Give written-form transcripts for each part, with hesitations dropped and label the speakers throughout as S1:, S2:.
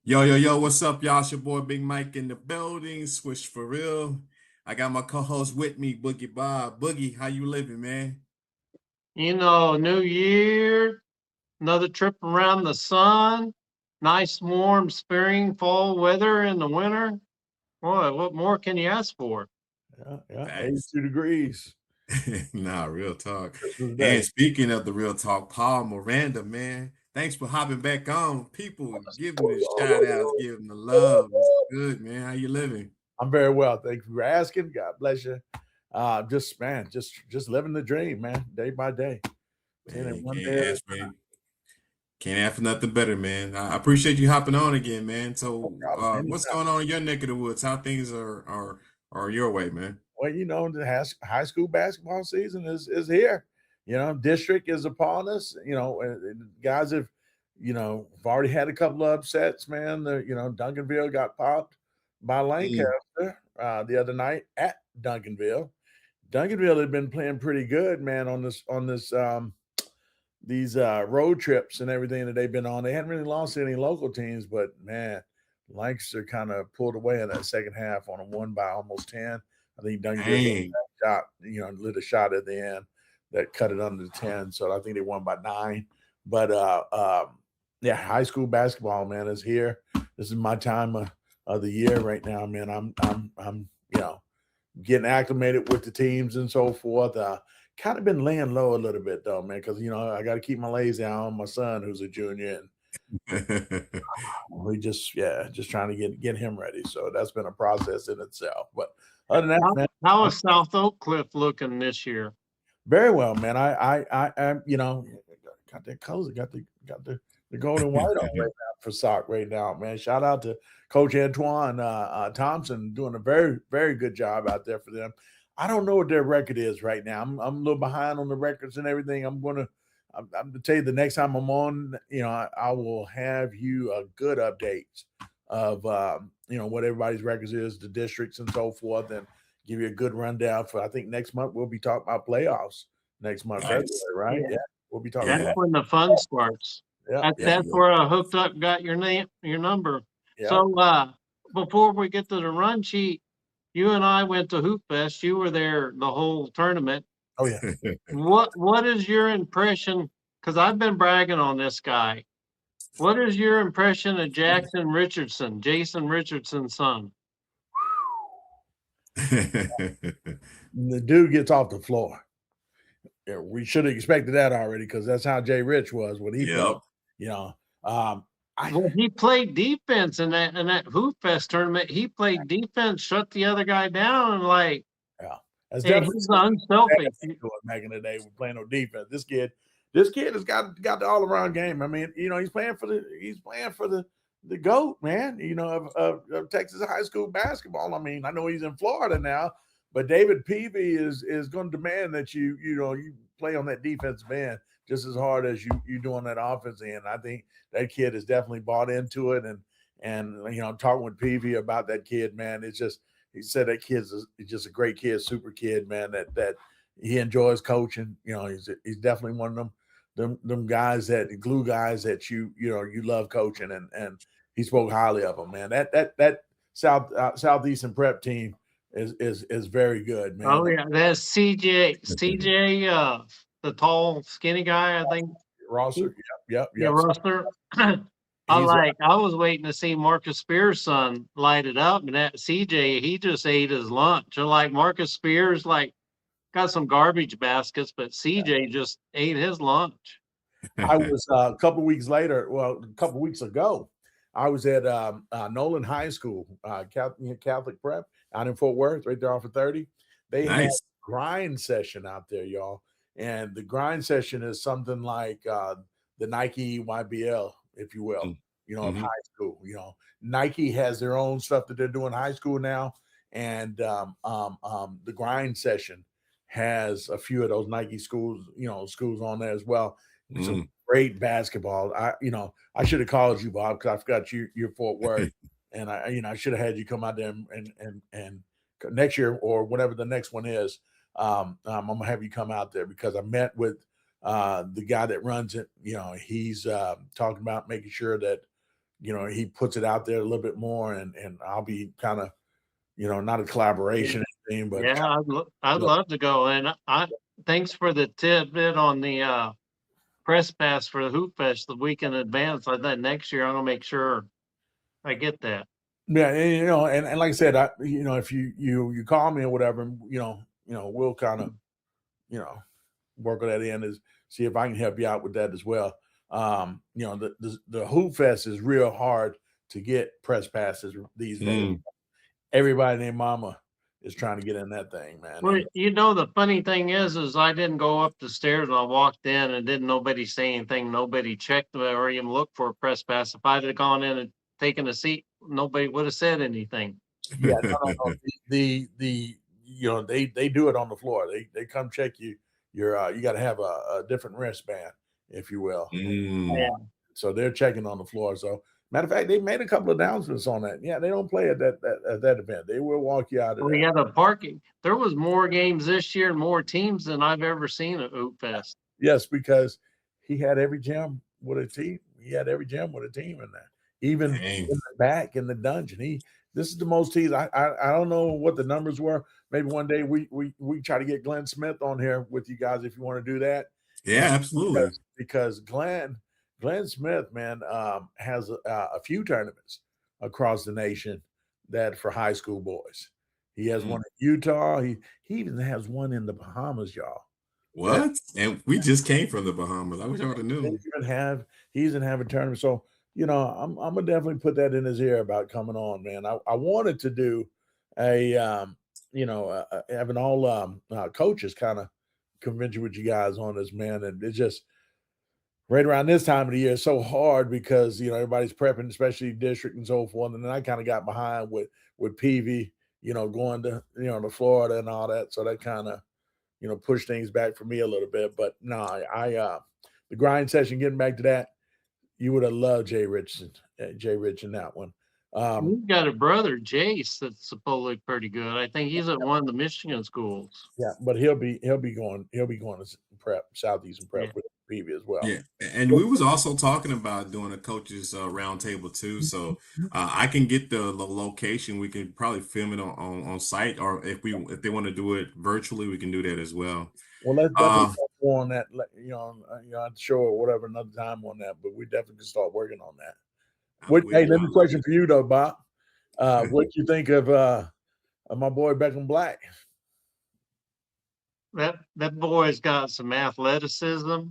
S1: Yo, yo, yo, what's up, y'all? It's your boy Big Mike in the building. Swish for real. I got my co-host with me, Boogey Bob. Boogie, how you living, man?
S2: New year, another trip around the sun, nice warm spring, fall weather in the winter. Boy, what more can you ask for?
S3: Yeah,
S1: Facts.
S3: 82 degrees
S1: Nah, real talk.
S3: Christmas
S1: And
S3: Day.
S1: speaking of the real talk, Paul Miranda, man. Thanks for hopping back on. People, give him the shout outs, give him the love. It's good, man. How you living?
S3: I'm very well. Thank you for asking. God bless you. Just living the dream, man, day by day. 10 and
S1: Man,
S3: one
S1: can't
S3: day at a
S1: ask, man. Can't ask for nothing better, man. I appreciate you hopping on again, man. So,
S3: problem.
S1: what's
S3: Anytime.
S1: going on in your neck of the woods? How things are your way, man?
S3: Well, the high school basketball season is here. District is upon us. Guys have already had a couple of upsets, man. Duncanville got popped by
S1: Mm,
S3: Lancaster the other night at Duncanville. Duncanville had been playing pretty good, man, on this these road trips and everything that they've been on. They hadn't really lost to any local teams, but man, Lancaster kind of pulled away in that second half on a one by almost 10. I think Duncanville
S1: dang.
S3: shot, lit a shot at the end that cut it under the 10. So I think they won by 9. But yeah, high school basketball, man, is here. This is my time of the year right now, man. I'm getting acclimated with the teams and so forth. Kind of been laying low a little bit though, man, because I got to keep my lazy eye on my son who's a junior, and we just trying to get him ready. So that's been a process in itself. But other than that,
S2: How,
S3: man,
S2: how
S3: I'm
S2: is South Oak Cliff looking this year?
S3: very well, man. I got that colors, got the gold and white on right now for sock right now, man. Shout out to Coach Antoine Thompson doing a very very good job out there for them. I don't know what their record is right now. I'm a little behind on the records and everything. I'm to tell you the next time I'm on, I will have you a good updates of what everybody's records is, the districts and so forth, and give you a good rundown for. I think next month we'll be talking about playoffs next month, February,
S1: Nice.
S3: right?
S2: Yeah,
S3: Yeah, we'll be talking
S2: that's
S1: Yeah.
S3: about.
S2: when the fun starts.
S3: Yeah,
S2: That's
S3: yeah,
S2: that's
S1: Yeah.
S2: where I hooked up, got your name, your number.
S3: yeah.
S2: So before we get to the run sheet, you and I went to Hoop Fest. You were there the whole tournament.
S3: Oh yeah.
S2: What is your impression? Because I've been bragging on this guy. What is your impression of Jackson Richardson, Jason Richardson's son?
S3: The dude gets off the floor. Yeah, we should have expected that already because that's how Jay Rich was when he played.
S1: Yep.
S3: You know, um, I
S2: Well, he played defense in that Hoop Fest tournament. He played defense, shut the other guy down, and
S3: yeah, that's
S2: and
S3: definitely
S2: he's
S3: something
S2: unselfish.
S3: doing back in the day with playing no defense. This kid has got the all around game. I mean, he's playing for the goat, man. Of Texas high school basketball. I mean, I know he's in Florida now, but David Peavy is going to demand that you play on that defensive end just as hard as you do on that offense end. I think that kid has definitely bought into it, and talking with Peavy about that kid, man. It's just he said that kid's just a great kid, super kid, man. That he enjoys coaching. He's definitely one of them guys that glue guys that you love coaching, and he spoke highly of him, man. That Southeastern Prep team is very good, man.
S2: Oh yeah, that's CJ, the tall, skinny guy. I think.
S3: Roster,
S2: Yeah,
S3: yep.
S2: roster.
S3: He's
S2: I was waiting to see Marcus Spears' son light it up, and that CJ, he just ate his lunch. And like Marcus Spears, like got some garbage baskets, but CJ just ate his lunch.
S3: I was a couple weeks later, well, a couple weeks ago, I was at Nolan High School, Catholic Prep out in Fort Worth, right there off of 30. They had
S1: Nice.
S3: grind session out there, y'all. And the grind session is something like the Nike YBL, if you will, of high
S1: Mm-hmm.
S3: school. Nike has their own stuff that they're doing high school now. And the grind session has a few of those Nike schools on there as well. Some
S1: Mm.
S3: great basketball. I should have called you, Bob, because I forgot you're Fort Worth, and I should have had you come out there and next year or whatever the next one is. I'm gonna have you come out there because I met with the guy that runs it. He's talking about making sure that he puts it out there a little bit more, and I'll be kind of, not a collaboration thing, but
S2: yeah, I'd love to go. And thanks for the tidbit on the press pass for the Hoop Fest the week in advance. I think next year I'm gonna make sure I get that.
S3: yeah, and like I said, if you call me or whatever, we'll kind of, work on that end, is see if I can help you out with that as well. The Hoop Fest is real hard to get press passes these days. Everybody and their mama is trying to get in that thing, man.
S2: Well, the funny thing is I didn't go up the stairs and I walked in and didn't nobody say anything. Nobody checked or even looked for a press pass. If I'd have gone in and taken a seat, nobody would have said anything.
S3: Yeah, no. They do it on the floor. They come check you. You got to have a different wristband, if you will.
S2: Yeah.
S3: So they're checking on the floor. So matter of fact, they made a couple of announcements on that. Yeah, they don't play at that event. They will walk you out of
S2: We
S3: there.
S2: had a parking. There was more games this year and more teams than I've ever seen at Hoop Fest.
S3: Yes, because he had every gym with a team. He had every gym with a team in there. Even in the back in the dungeon. This is the most teams. I don't know what the numbers were. Maybe one day we try to get Glenn Smith on here with you guys if you want to do that.
S1: Yeah, absolutely.
S3: Because Glenn Smith, man, has a few tournaments across the nation that for high school boys. He has one in Utah. He even has one in the Bahamas, y'all.
S1: What? And we just came from the Bahamas. I wish I would have knew.
S3: He even have a tournament. So, I'm gonna definitely put that in his ear about coming on, man. I wanted to do having all coaches kind of convention with you guys on this, man, and it's just right around this time of the year, it's so hard because everybody's prepping, especially district and so forth. And then I kind of got behind with Peavy, going to to Florida and all that, so that kind of pushed things back for me a little bit. But no, the grind session, getting back to that, you would have loved Jay Rich in that one.
S2: You've got a brother, Jace, that's supposedly pretty good. I think he's at one of the Michigan schools.
S3: Yeah, but he'll be going to prep, Southeastern prep with Peavy as well.
S1: Yeah, and we was also talking about doing a coaches roundtable too. So I can get the location. We can probably film it on site, or if they want to do it virtually, we can do that as well.
S3: Well, let's definitely talk more on that, on the show or whatever another time on that. But we definitely can start working on that. Hey, let me question for you though, Bob. What you think of my boy Beckham Black?
S2: That boy's got some athleticism.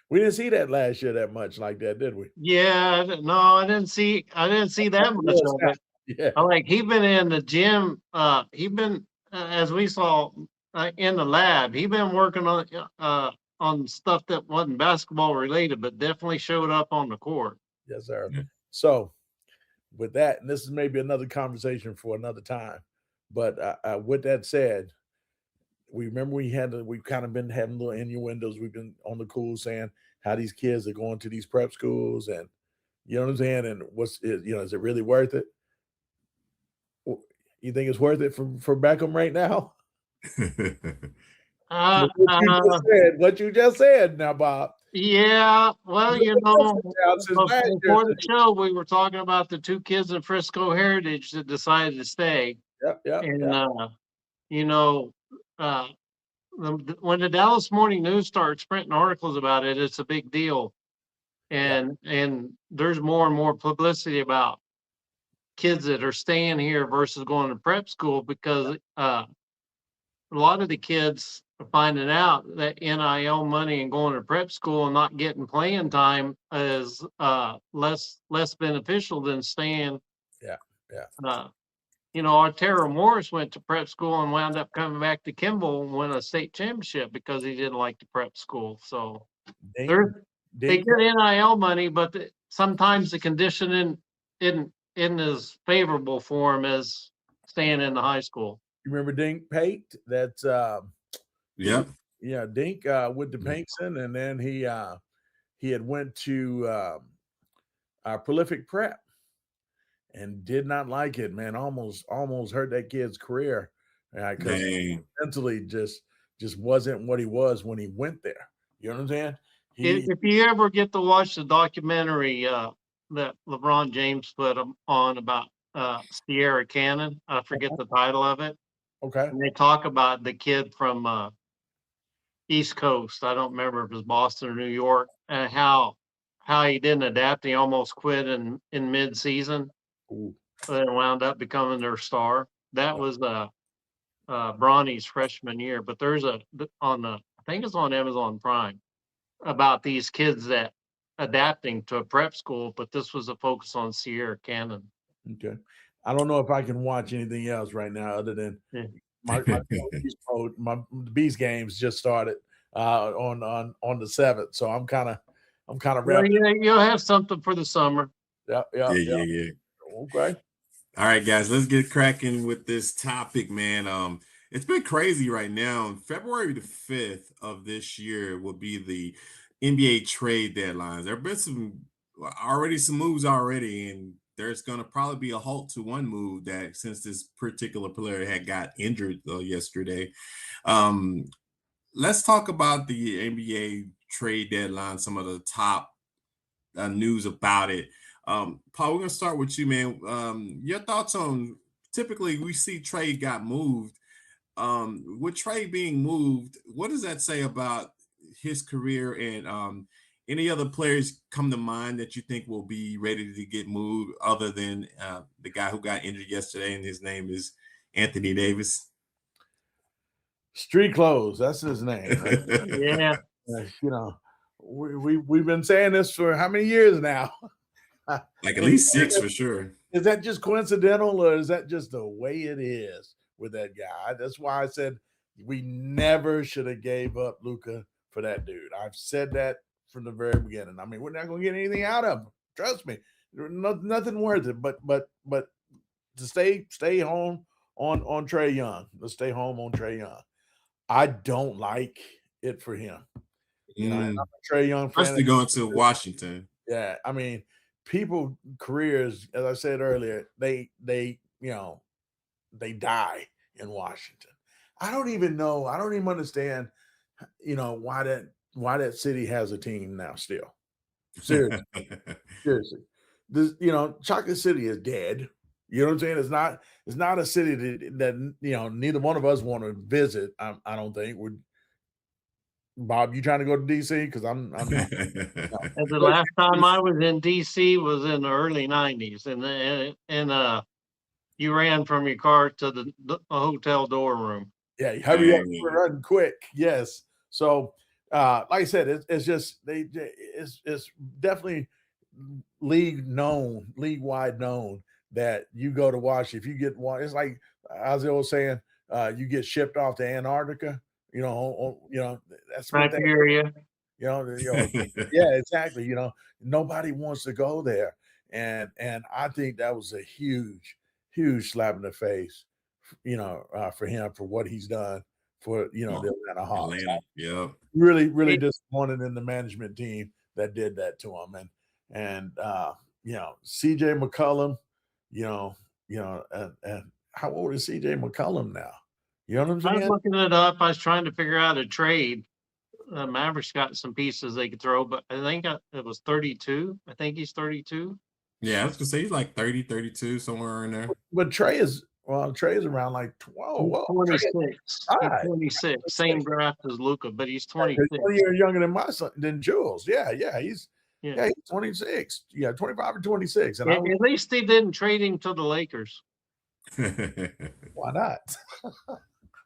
S3: We didn't see that last year that much like that, did we?
S2: Yeah, no, I didn't see that much of it.
S3: Yeah.
S2: Like he been in the gym. He been as we saw in the lab. He been working on stuff that wasn't basketball related, but definitely showed up on the court.
S3: Yes, sir. Yeah. So with that, and this is maybe another conversation for another time, but with that said, we remember we've kind of been having little innuendos. We've been on the cool saying how these kids are going to these prep schools, and you know what I'm saying, and is it really worth it? You think it's worth it for Beckham right now? What you just said now, Bob.
S2: Yeah, well, before the show, we were talking about the two kids in Frisco Heritage that decided to stay.
S3: Yep.
S2: And when the Dallas Morning News starts printing articles about it, it's a big deal, and there's more and more publicity about kids that are staying here versus going to prep school, because a lot of the kids are finding out that NIL money and going to prep school and not getting playing time is less beneficial than staying.
S3: Yeah.
S2: Artero Morris went to prep school and wound up coming back to Kimball and win a state championship because he didn't like the prep school. So they get NIL money, but sometimes the conditioning isn't as favorable for him as staying in the high school.
S3: You remember Dink Pate? That's
S1: Dink
S3: with the Pinkson, and then he had went to Prolific Prep and did not like it, man. Almost hurt that kid's career because mentally just wasn't what he was when he went there. You know what I'm saying?
S2: If you ever get to watch the documentary that LeBron James put on about Sierra Cannon, I forget the title of it.
S3: Okay.
S2: And they talk about the kid from East Coast. I don't remember if it was Boston or New York, and how he didn't adapt. He almost quit in mid season, but wound up becoming their star. That was Bronny's freshman year. But there's I think it's on Amazon Prime, about these kids that adapting to a prep school, but this was a focus on Sierra Cannon.
S3: Okay. I don't know if I can watch anything else right now other than my Beast games just started on the 7th. So I'm kind of
S2: well, you'll have something for the summer.
S3: Yeah.
S1: Okay. All right, guys, let's get cracking with this topic, man. It's been crazy right now. February the 5th of this year will be the NBA trade deadlines. There have been some moves already, and there's going to probably be a halt to one move that, since this particular player had got injured yesterday. Let's talk about the NBA trade deadline, some of the top news about it. Paul, we're going to start with you, man. Your thoughts on, typically we see trade got moved. With Trey being moved, what does that say about his career, and any other players come to mind that you think will be ready to get moved other than the guy who got injured yesterday, and his name is Anthony Davis?
S3: Street clothes, that's his name. Right?
S2: Yeah.
S3: You know, we've been saying this for how many years now?
S1: Like at least 6 for sure.
S3: Is that just coincidental, or is that just the way it is with that guy? That's why I said we never should have gave up Luka for that dude. I've said that from the very beginning. I mean, we're not going to get anything out of him. Trust me, nothing worth it. But to stay home on Trae Young. Let's stay home on Trae Young. I don't like it for him. You know, I'm a Trae Young fan.
S1: Especially going to Washington.
S3: Yeah, I mean, people careers, as I said earlier, they die in Washington. I don't even understand, why that city has a team now still. Seriously. This, Chocolate City is dead. You know what I'm saying? It's not a city that neither one of us want to visit. I don't think. Bob, you trying to go to DC? Because I'm not.
S2: And the last time I was in DC was in the early '90s, and you ran from your car to the hotel door room.
S3: Yeah, hurry up, run quick. Yes. So, like I said, it's just it's definitely league-wide known that you go to Washington. If you get one, it's like Isaiah was saying, you get shipped off to Antarctica. That's what
S2: Siberia.
S3: Yeah, exactly. Nobody wants to go there, and I think that was a huge slap in the face, for him, for what he's done for the Atlanta Hawks.
S1: Yeah,
S3: really disappointed in the management team that did that to him, and C.J. McCollum, and how old is C.J. McCollum now? You know what I'm saying?
S2: I was looking it up. I was trying to figure out a trade. Mavericks got some pieces they could throw, but I think it was 32. I think he's 32.
S1: Yeah, I was gonna say he's like 30, 32, somewhere in there.
S3: But Trae is around like 12. Well,
S2: 26. 26. Same draft as Luka, but he's 26.
S3: 20 years younger than my son, than Jules. Yeah, he's 26. Yeah, 25 or 26. And
S2: at least they didn't trade him to the Lakers.
S3: Why not?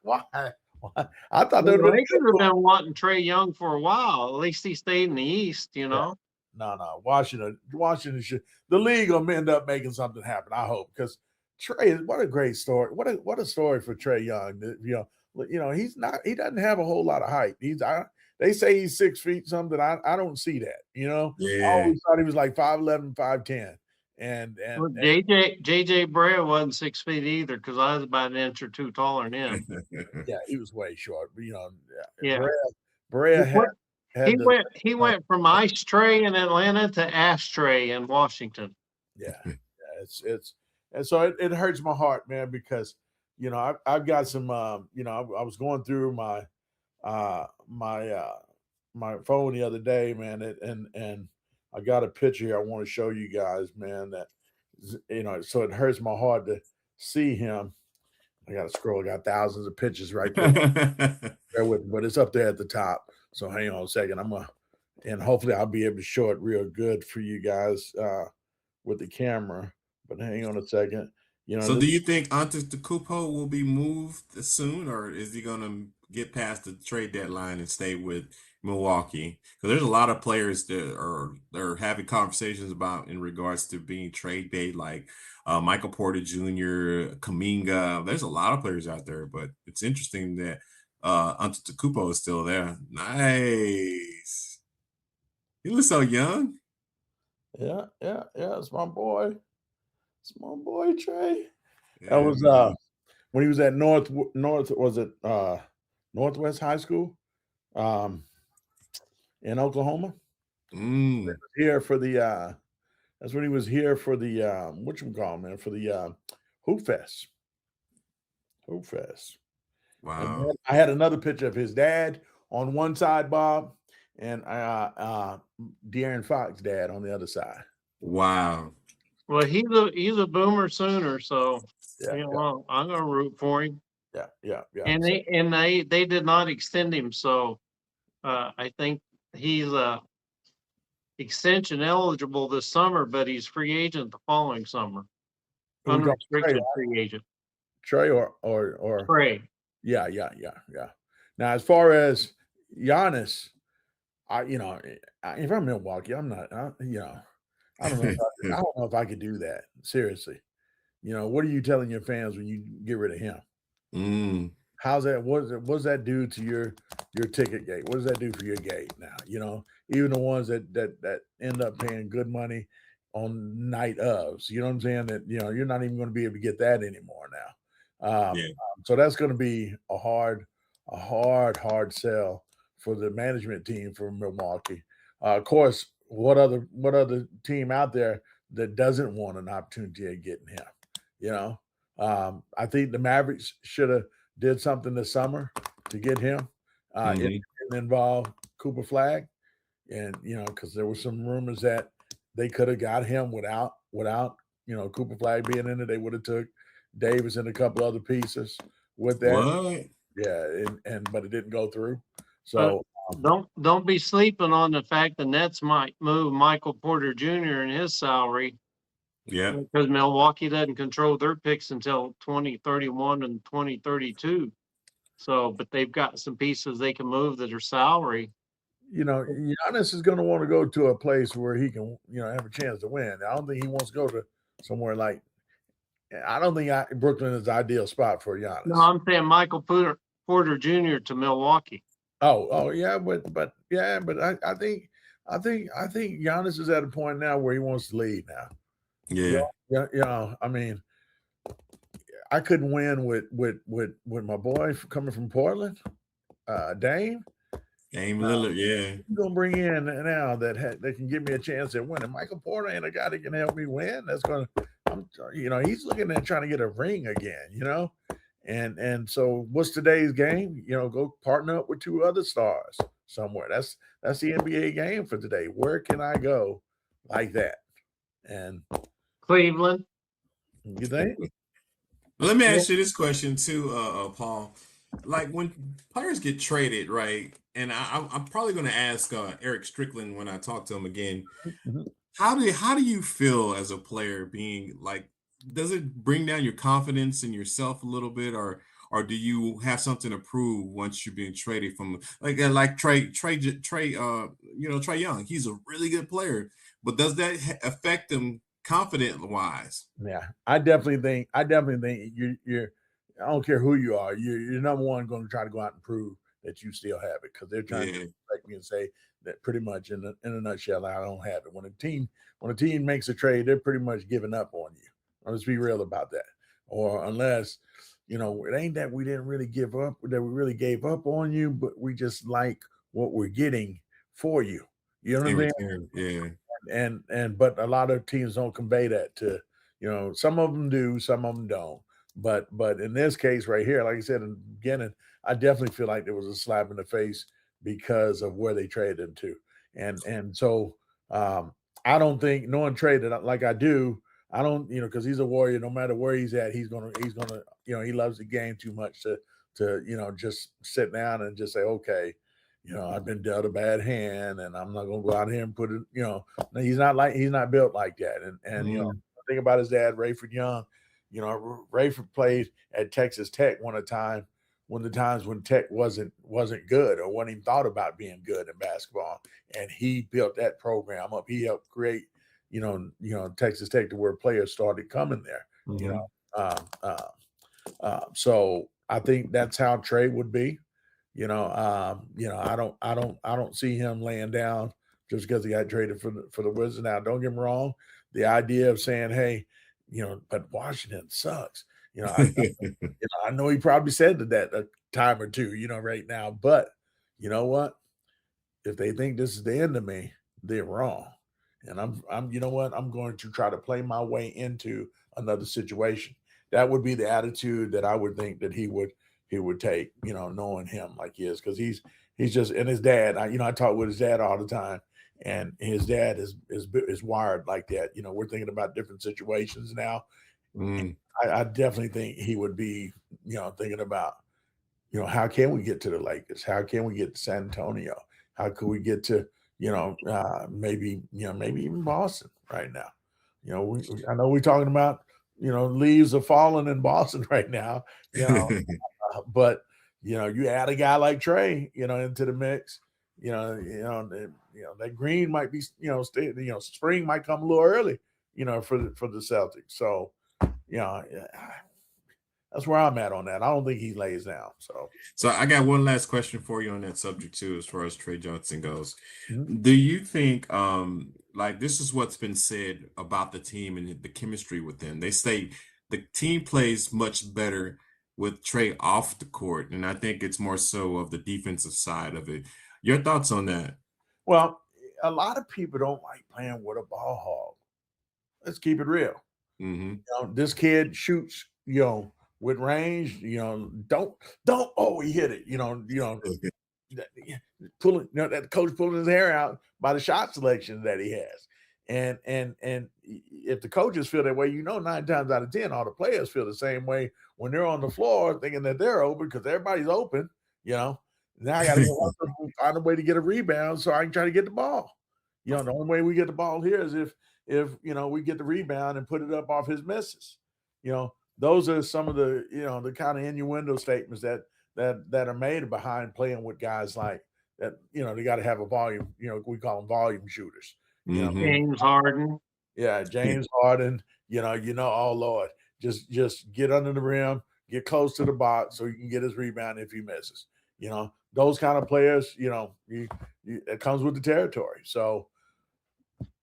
S3: Why? I thought
S2: the Lakers have been wanting Trae Young for a while. At least he stayed in the East, No.
S3: Washington should. The league will end up making something happen. I hope, because Trae, what a great story. What a story for Trae Young. He doesn't have a whole lot of height. They say he's 6 feet something. I don't see that.
S1: Yeah.
S3: I always thought he was like 5'11", 5'10". And
S2: JJ Brea wasn't 6 feet either, because I was about an inch or two taller than him.
S3: Yeah, he was way short. But
S2: yeah,
S3: Brea
S2: he went from ice tray in Atlanta to ashtray in Washington.
S3: Yeah, it's and so it hurts my heart, man, because I've got some I was going through my phone the other day, man, and I got a picture here I want to show you guys, man. That so it hurts my heart to see him. I got to scroll. I got thousands of pictures right there. Bear with me, but it's up there at the top. So hang on a second. And hopefully I'll be able to show it real good for you guys with the camera. But hang on a second.
S1: So do you think Antetokounmpo will be moved soon, or is he going to get past the trade deadline and stay with Milwaukee? Because there's a lot of players that are having conversations about in regards to being trade bait, like Michael Porter Jr., Kuminga. There's a lot of players out there, but it's interesting that Antetokounmpo is still there. Nice. He looks so young.
S3: Yeah. It's my boy. It's my boy Trey.
S1: Yeah,
S3: That was when he was at Northwest High School in Oklahoma. Here for the that's when he was here for the whatchamacallit, for the Hoop Fest.
S1: Wow.
S3: And then I had another picture of his dad on one side, Bob, and De'Aaron Fox's dad on the other side.
S1: Wow.
S2: Well, he's a boomer sooner, so I'm gonna root for him.
S3: Yeah.
S2: And they did not extend him, so I think he's extension eligible this summer, but he's free agent the following summer. Unrestricted free agent.
S3: Trey or
S2: Trey.
S3: Yeah. Now, as far as Giannis, if I'm Milwaukee, I'm not. I don't know. I don't know if I could do that. Seriously, what are you telling your fans when you get rid of him? How's that? What does that do to your ticket gate? What does that do for your gate now? Even the ones that end up paying good money on night ofs. You know what I'm saying? That you're not even going to be able to get that anymore now. So that's going to be a hard sell for the management team for Milwaukee. Of course, what other team out there that doesn't want an opportunity of getting him? I think the Mavericks should have did something this summer to get him. It didn't involve Cooper Flag, and because there were some rumors that they could have got him without Cooper Flag being in it. They would have took Davis and a couple other pieces with that.
S1: What?
S3: Yeah, but it didn't go through. So
S2: don't be sleeping on the fact the Nets might move Michael Porter Jr. and his salary.
S1: Yeah.
S2: Because Milwaukee doesn't control their picks until 2031 and 2032. So, but they've got some pieces they can move that are salary.
S3: Giannis is going to want to go to a place where he can, have a chance to win. I don't think he wants to go to somewhere like. I don't think Brooklyn is the ideal spot for Giannis.
S2: No, I'm saying Michael Porter Jr. to Milwaukee.
S3: Oh yeah, but I think Giannis is at a point now where he wants to leave now.
S1: Yeah.
S3: I mean, I couldn't win with my boy coming from Portland, Dame
S1: Lillard. Yeah.
S3: You're gonna bring in now that can give me a chance at winning. Michael Porter ain't a guy that can help me win. That's gonna, he's looking at trying to get a ring again. And so what's today's game? Go partner up with two other stars somewhere. That's the NBA game for today. Where can I go like that? And
S2: Cleveland.
S3: You think?
S1: Let me ask you this question too, Paul. Like when players get traded, right? And I'm probably going to ask Eric Strickland when I talk to him again.
S3: Mm-hmm.
S1: How do you feel as a player being like? Does it bring down your confidence in yourself a little bit, or do you have something to prove once you're being traded from like Trey Young? He's a really good player, but does that affect him confident wise?
S3: Yeah, I definitely think you're. I don't care who you are. You're number one going to try to go out and prove that you still have it, because they're trying to respect me and say that pretty much in a nutshell, I don't have it. When a team makes a trade, they're pretty much giving up on you. Let's be real about that. Or unless, it ain't that we didn't really give up, that we really gave up on you, but we just like what we're getting for you. You know what I'm saying? Yeah. But a lot of teams don't convey that to, some of them do, some of them don't. But in this case right here, like I said in the beginning, I definitely feel like there was a slap in the face because of where they traded him to. And so I don't think knowing Trey that like I do, I don't, because he's a Warrior. No matter where he's at, he's gonna, he loves the game too much to just sit down and just say, okay, I've been dealt a bad hand, and I'm not gonna go out here and put it. He's not built like that. And think about his dad, Rayford Young. Rayford played at Texas Tech one time when the times when Tech wasn't good or wasn't even thought about being good in basketball, and he built that program up. He helped create, Texas Tech to where players started coming there. So I think that's how Trey would be. I don't see him laying down just because he got traded for the Wizards. Now, don't get me wrong. The idea of saying, hey, but Washington sucks. I know he probably said that a time or two, right now. But you know what? If they think this is the end of me, they're wrong. And I'm going to try to play my way into another situation. That would be the attitude that I would think that he would take, knowing him like he is, because he's just, and his dad. I talk with his dad all the time, and his dad is wired like that. We're thinking about different situations now. I definitely think he would be, thinking about, how can we get to the Lakers? How can we get to San Antonio? How could we get to, maybe even Boston right now? I know we're talking about, leaves are falling in Boston right now, but you add a guy like Trey, into the mix, that green might be, spring might come a little early, for the Celtics. So, that's where I'm at on that. I don't think he lays down.
S1: So I got one last question for you on that subject too, as far as Trey Johnson goes.
S3: Mhm.
S1: Do you think, like this is what's been said about the team and the chemistry with them? They say the team plays much better with Trey off the court, and I think it's more so of the defensive side of it. Your thoughts on that?
S3: Well, a lot of people don't like playing with a ball hog. Let's keep it real. This kid shoots, with range, don't he hit it, pulling, that coach pulling his hair out by the shot selection that he has. And if the coaches feel that way, 9 times out of 10, all the players feel the same way when they're on the floor thinking that they're open because everybody's open, Now I got to find a way to get a rebound so I can try to get the ball. The only way we get the ball here is if we get the rebound and put it up off his misses. Those are some of the the kind of innuendo statements that are made behind playing with guys like that. They got to have a volume. We call them volume shooters.
S2: James Harden.
S3: Yeah, James Harden. Oh Lord, just get under the rim, get close to the box so you can get his rebound if he misses. Those kind of players. It comes with the territory. So.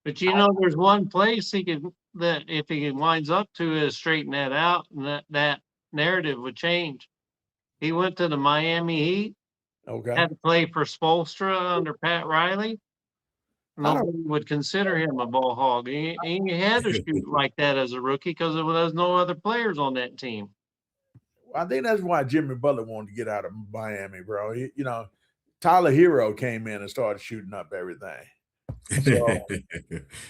S2: But there's one place that if he winds up to is straighten that out, and that narrative would change. He went to the Miami Heat.
S3: Okay.
S2: Had to play for Spoelstra under Pat Riley. Nobody would consider him a ball hog. He had to shoot like that as a rookie because there was no other players on that team.
S3: I think that's why Jimmy Butler wanted to get out of Miami, bro. Tyler Hero came in and started shooting up everything. So,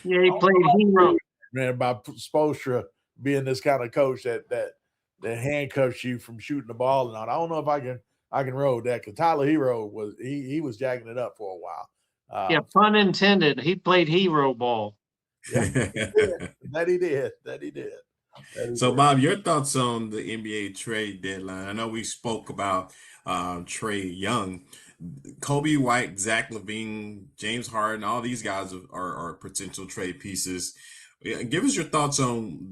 S2: yeah, he played hero.
S3: Man, about Spoelstra being this kind of coach that handcuffs you from shooting the ball and all. I don't know if I can roll that because Tyler Hero he was jacking it up for a while.
S2: Yeah, pun intended. He played hero ball.
S3: Yeah, that he did.
S1: So, Bob, your thoughts on the NBA trade deadline? I know we spoke about Trey Young, Kobe White, Zach LaVine, James Harden. All these guys are potential trade pieces. Give us your thoughts on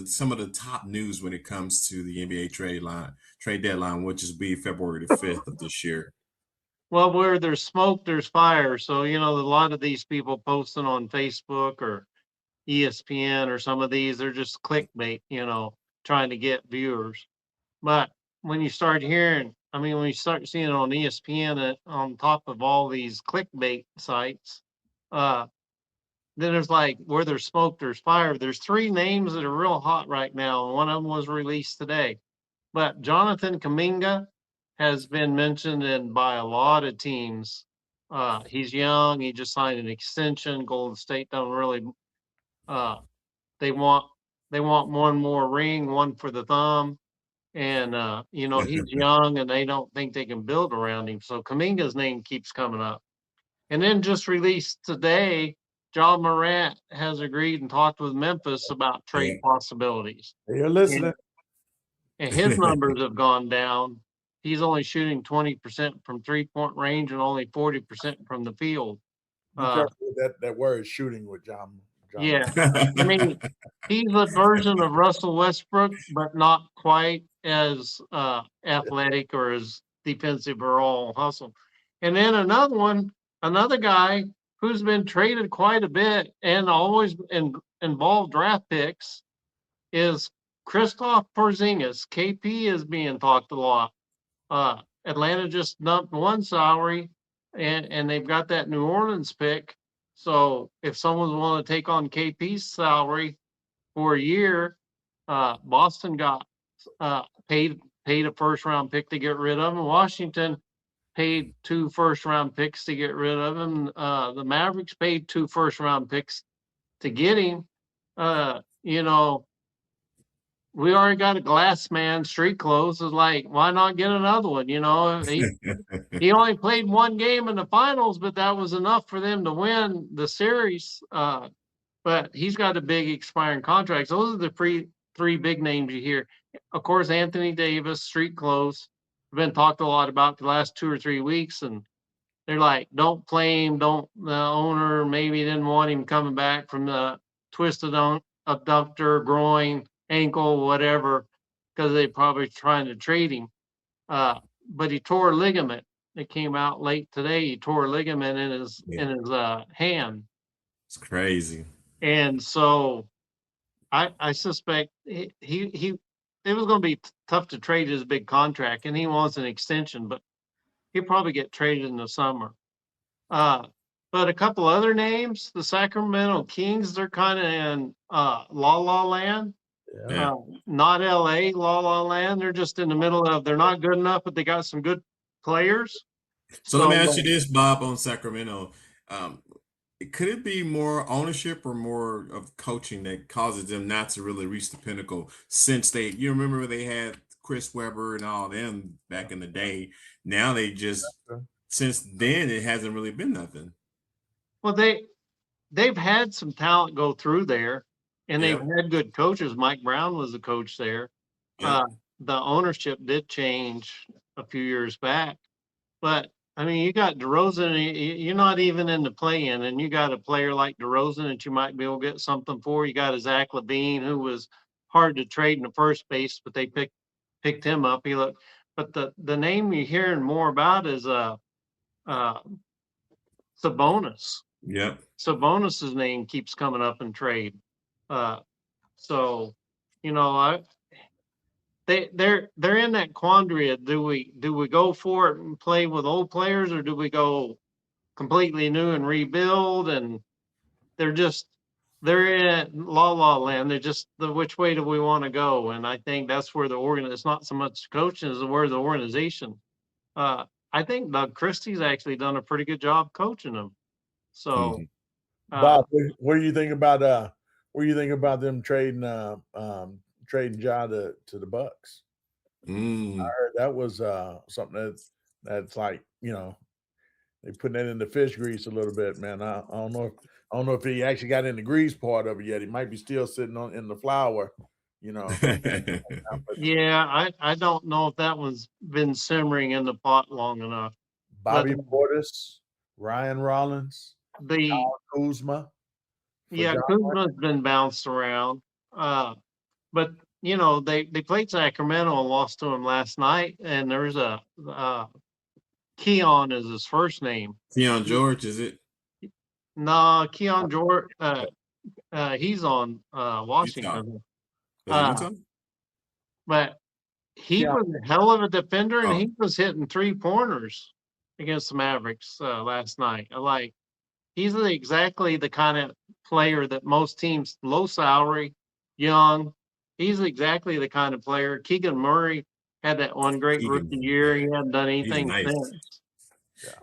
S1: some of the top news when it comes to the NBA trade deadline, which is be February the 5th of this year.
S2: Well, where there's smoke, there's fire. So, a lot of these people posting on Facebook or ESPN or some of these, they're just clickbait, trying to get viewers. But when you start hearing, when you start seeing it on ESPN on top of all these clickbait sites, then there's like where there's smoke, there's fire. There's 3 names that are real hot right now, and one of them was released today. But Jonathan Kuminga has been mentioned by a lot of teams. He's young. He just signed an extension. Golden State don't really. They want one more ring, one for the thumb, and he's young, and they don't think they can build around him. So Kuminga's name keeps coming up, and then just released today, John Morant has agreed and talked with Memphis about trade
S1: Yeah.
S2: possibilities.
S3: You're listening.
S2: And his numbers have gone down. He's only shooting 20% from 3-point range and only 40% from the field.
S3: Be careful with that word shooting with John.
S2: Yeah. I mean, he's a version of Russell Westbrook, but not quite as athletic or as defensive or all hustle. And then another guy who's been traded quite a bit and always involved draft picks is Kristaps Porzingis. KP is being talked a lot. Atlanta just dumped one salary, and they've got that New Orleans pick. So if someone's willing to take on KP's salary for a year, Boston got paid a first round pick to get rid of him. Washington paid 2 first round picks to get rid of him. The Mavericks paid 2 first round picks to get him. We already got a glass man, street clothes. Is like, why not get another one? He only played one game in the finals, but that was enough for them to win the series. But he's got a big expiring contract. Those are the three big names you hear. Of course, Anthony Davis, street clothes, have been talked a lot about the last 2 or 3 weeks, and they're like, don't play him. The owner maybe didn't want him coming back from the twisted abductor, groin, ankle, whatever, because they probably trying to trade him. But he tore a ligament. It came out late today. He tore a ligament in his hand.
S1: It's crazy.
S2: And so I suspect he it was going to be tough to trade his big contract, and he wants an extension, but he'll probably get traded in the summer. But a couple other names, the Sacramento Kings, they're kind of in la land.
S3: Yeah.
S2: Not LA, la land. They're just in the middle of, they're not good enough, but they got some good players.
S1: So let me ask you this, Bob, on Sacramento. Could it be more ownership or more of coaching that causes them not to really reach the pinnacle since you remember they had Chris Webber and all them back in the day. Now they just, since then, it hasn't really been nothing.
S2: Well, they've had some talent go through there, and they've had good coaches. Mike Brown was the coach there.
S1: Yeah.
S2: The ownership did change a few years back, but I mean, you got DeRozan, you're not even in the play-in, and you got a player like DeRozan that you might be able to get something for. You got a Zach LaVine who was hard to trade in the first base, but they picked him up. But the name you're hearing more about is Sabonis.
S1: Yep.
S2: Sabonis's name keeps coming up in trade. So, they're in that quandary of do we go for it and play with old players, or do we go completely new and rebuild? And they're in la land. They're just which way do we want to go? And I think that's where it's not so much coaching as where the organization. I think Doug Christie's actually done a pretty good job coaching them. So,
S3: Bob, what do you think about them trading Ja to the Bucks? I heard that was something that's like, they putting that in the fish grease a little bit, man. I don't know if he actually got in the grease part of it yet. He might be still sitting in the flour,
S2: Yeah, I don't know if that one's been simmering in the pot long enough.
S3: Bobby Portis, Ryan Rollins, Kuzma.
S2: Yeah, Kuzma's been bounced around. But they played Sacramento and lost to him last night, and there's a Keon is his first name.
S1: Keon George, is it?
S2: No, Keon George. He's on Washington. But he was a hell of a defender, and he was hitting 3-pointers against the Mavericks last night. He's exactly the kind of player that most teams, low salary, young. He's exactly the kind of player. Keegan Murray had that one great rookie year. He hadn't done
S1: He's
S2: anything
S1: nice.
S2: since.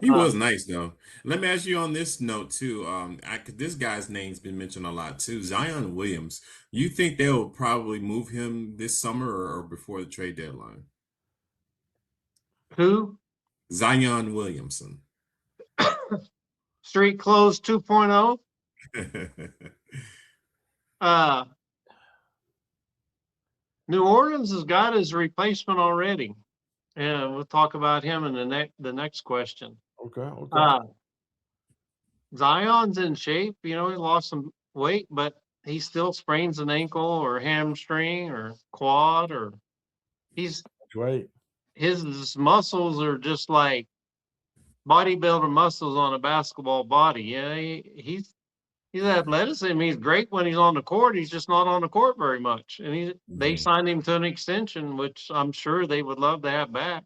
S1: He was nice though. Let me ask you on this note too. This guy's name's been mentioned a lot too. Zion Williams. You think they'll probably move him this summer or before the trade deadline?
S2: Who?
S1: Zion Williamson.
S2: Street Clothes 2.0. New Orleans has got his replacement already. And we'll talk about him in the next question.
S3: Okay.
S2: Zion's in shape. He lost some weight, but he still sprains an ankle or hamstring or quad, or he's
S3: great.
S2: His muscles are just like bodybuilder muscles on a basketball body. Yeah, he's athleticism. He's great when he's on the court. He's just not on the court very much. And they signed him to an extension, which I'm sure they would love to have back.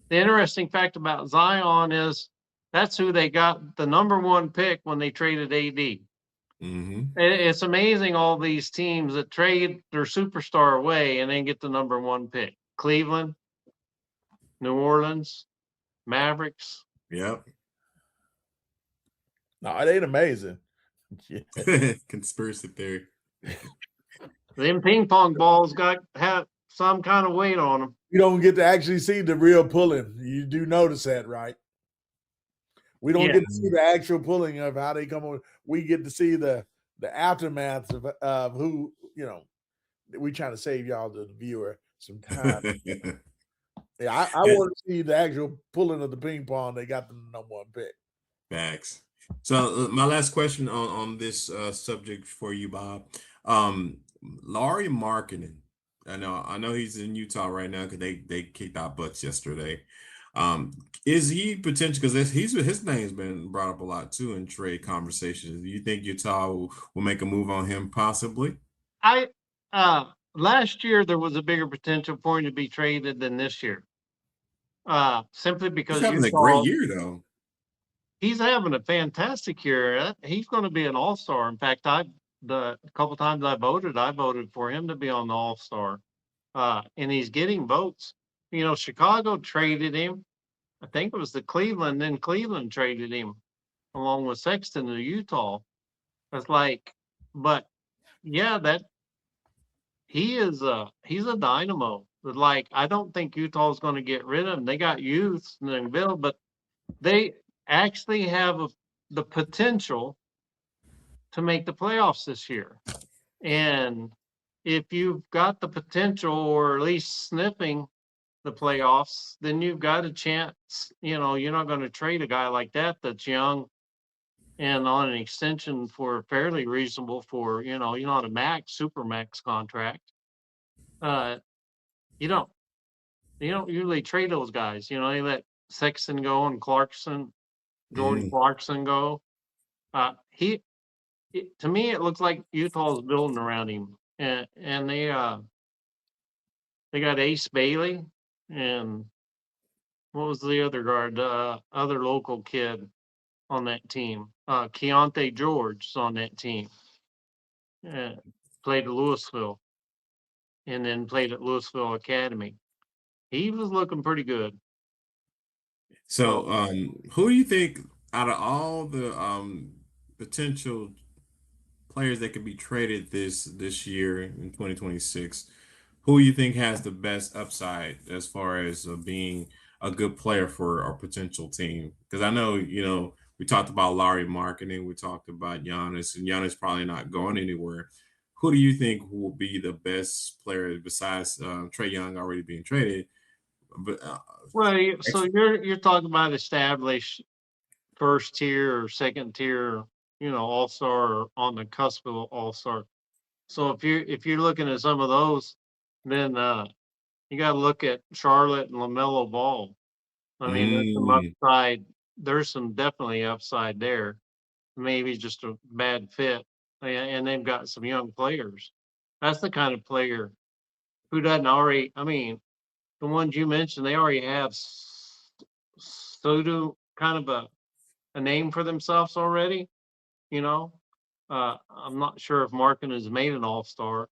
S2: The interesting fact about Zion is that's who they got the #1 pick when they traded AD. It's amazing all these teams that trade their superstar away and then get the #1 pick. Cleveland, New Orleans, Mavericks.
S1: Yep.
S3: No, it ain't amazing.
S1: Conspiracy theory.
S2: Them ping pong balls have some kind of weight on them.
S3: You don't get to actually see the real pulling. You do notice that, right? We don't get to see the actual pulling of how they come on. We get to see the aftermath of who, we trying to save y'all, the viewer, some time. Yeah, I want to see the actual pulling of the ping pong. They got the #1 pick.
S1: Facts. So my last question on this subject for you, Bob. Lauri Markkanen. I know he's in Utah right now because they kicked our butts yesterday. Is he potential? Because his name's been brought up a lot too in trade conversations. Do you think Utah will make a move on him possibly?
S2: Last year there was a bigger potential for him to be traded than this year. Simply because
S1: he's having a great year though.
S2: He's having a fantastic year. He's going to be an all-star. In fact, the couple times I voted for him to be on the all-star. And he's getting votes. Chicago traded him. I think it was Cleveland traded him along with Sexton to Utah. It's like, but yeah, he's a dynamo. But like, I don't think Utah is going to get rid of him. They got youth and they build, but they actually have the potential to make the playoffs this year. And if you've got the potential, or at least sniffing the playoffs, then you've got a chance. You're not going to trade a guy like that that's young and on an extension for fairly reasonable for, not a super max contract. You don't usually trade those guys. You let Sexton go and Jordan Clarkson go. To me, it looks like Utah is building around him, and they got Ace Bailey, and what was the other guard? Other local kid on that team, Keontae George's on that team. Played at Louisville, and then played at Louisville Academy. He was looking pretty good.
S1: So, who do you think out of all the potential players that could be traded this year in 2026, who you think has the best upside as far as being a good player for our potential team? Because I know, we talked about Lauri Markkanen, we talked about Giannis, and Giannis probably not going anywhere. Who do you think will be the best player besides Trae Young already being traded? But
S2: so you're talking about established first tier or second tier, all-star, or on the cusp of all-star. So if you're looking at some of those, then you got to look at Charlotte and LaMelo Ball. I mean, there's some upside. There's some definitely upside there. Maybe just a bad fit, and they've got some young players. That's the kind of player who doesn't already. I mean, the ones you mentioned, they already have Sudu, kind of a name for themselves already. I'm not sure if Markin has made an all-star.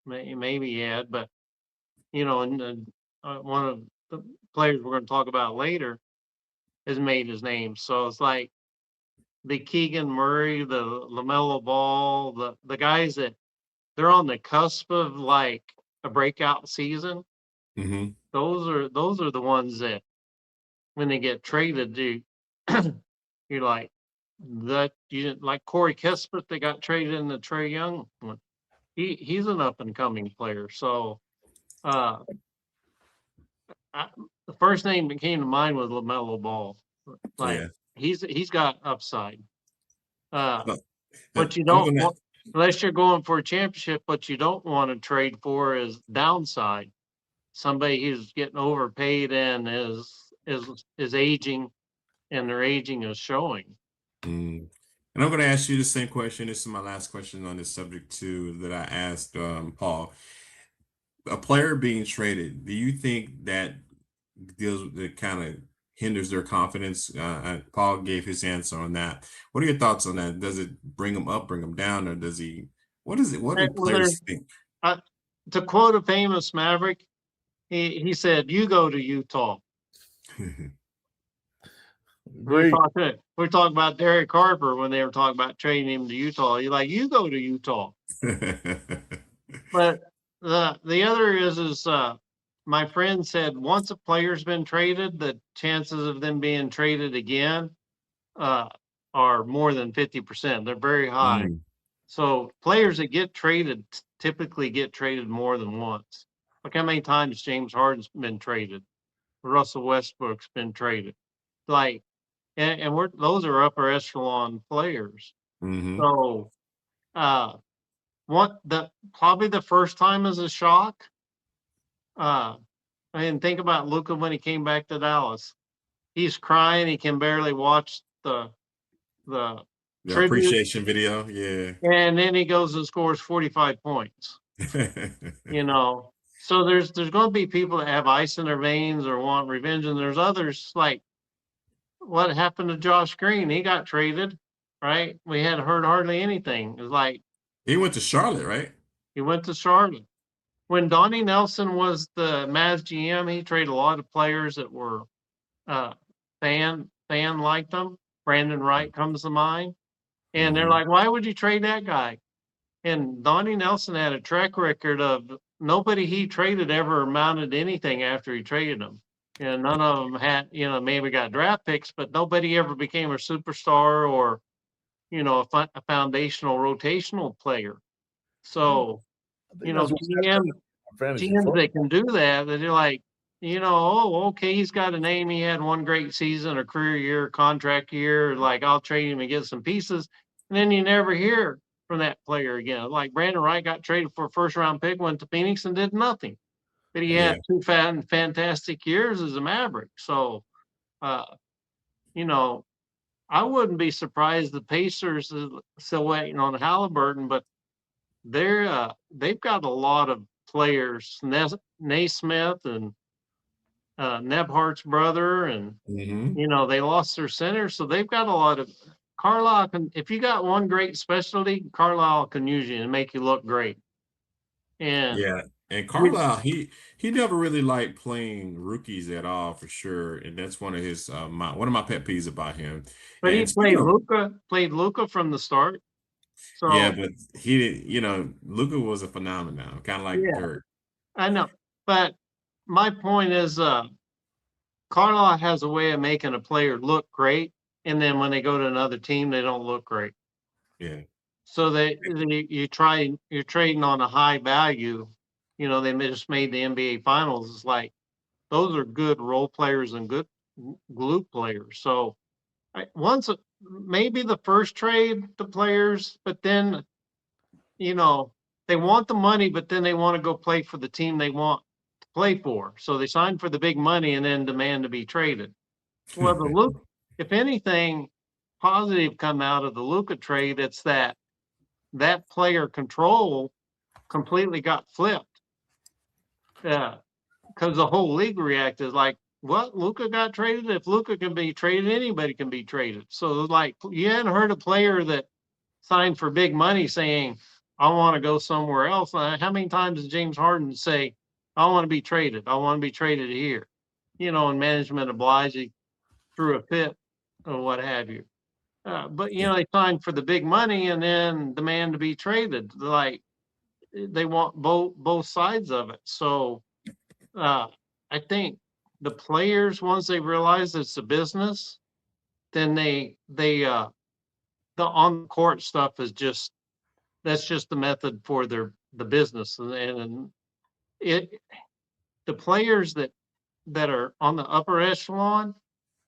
S2: Maybe he had, but and one of the players we're going to talk about later has made his name. So it's like the Keegan Murray, the LaMelo Ball, the guys that they're on the cusp of like a breakout season.
S1: Mm-hmm.
S2: Those are the ones that when they get traded, you're like that. You didn't like Corey Kispert. They got traded in the Trae Young one. He's an up and coming player. So the first name that came to mind was LaMelo Ball. Like
S1: Yeah.
S2: he's got upside.
S1: But
S2: What you
S1: I'm
S2: don't
S1: gonna
S2: want, unless you're going for a championship, what you don't want to trade for is downside. Somebody who's getting overpaid and is aging, and their aging is showing.
S1: And I'm going to ask you the same question. This is my last question on this subject too that I asked Paul. A player being traded, do you think that deals that kind of hinders their confidence? Paul gave his answer on that. What are your thoughts on that? Does it bring them up, bring them down, or does he? What is it? What do
S2: Well,
S1: players think?
S2: to quote a famous Maverick, he said, "You go to Utah."
S3: Great.
S2: We're talking about Derek Harper when they were talking about trading him to Utah. You're like, you go to Utah. But the other is my friend said once a player's been traded, the chances of them being traded again are more than 50%. They're very high. So players that get traded typically get traded more than once. Look how many times James Harden's been traded. Russell Westbrook's been traded. Like, and those are upper echelon players.
S1: Mm-hmm.
S2: So probably the first time is a shock. I mean, think about Luka when he came back to Dallas. He's crying. He can barely watch the tribute,
S1: appreciation video. Yeah.
S2: and then he goes and scores 45 points. So there's going to be people that have ice in their veins or want revenge, and there's others like what happened to Josh Green. He got traded, right? We hadn't heard hardly anything. It was like
S1: he went to Charlotte, right?
S2: He went to Charlotte. When Donnie Nelson was the Mavs GM, he traded a lot of players that were fan like them. Brandon Wright comes to mind. And they're like, why would you trade that guy? And Donnie Nelson had a track record of nobody he traded ever amounted to anything after he traded them. And none of them had, maybe got draft picks, but nobody ever became a superstar or, a foundational rotational player. So, GMs that can do that you're like, okay, he's got a name. He had one great season, a career year, contract year. Like, I'll trade him and get some pieces. And then you never hear from that player again. Like Brandon Wright got traded for a first round pick, went to Phoenix and did nothing. But he had two fantastic years as a Maverick. So, I wouldn't be surprised the Pacers is still waiting on Halliburton, but they've got a lot of players, Naismith and Nebhart's brother, and they lost their center, so they've got a lot of Carlisle. If you got one great specialty, Carlisle can use you and make you look great.
S1: And Carlisle, he never really liked playing rookies at all, for sure, and that's one of his one of my pet peeves about him.
S2: But he played Luka from the start. So,
S1: yeah, but he didn't. Luka was a phenomenon, kind of like Dirk.
S2: I know, but my point is, Carlisle has a way of making a player look great, and then when they go to another team, they don't look great.
S1: Yeah.
S2: So you're trading on a high value. They just made the NBA Finals. It's like those are good role players and good glue players. So maybe the first trade the players, but then they want the money, but then they want to go play for the team they want to play for. So they sign for the big money and then demand to be traded. Well, if anything positive come out of the Luka trade, it's that player control completely got flipped. Because the whole league reacted like, what? Luka got traded? If Luka can be traded, anybody can be traded. So like, you hadn't heard a player that signed for big money saying, I want to go somewhere else. How many times did James Harden say, I want to be traded. I want to be traded here. And management obliged you through a fit or what have you. But they signed for the big money and then demand to be traded. Like they want both sides of it. So I think the players, once they realize it's a business, then they the on the court stuff is that's just the method for the business, and it the players that are on the upper echelon,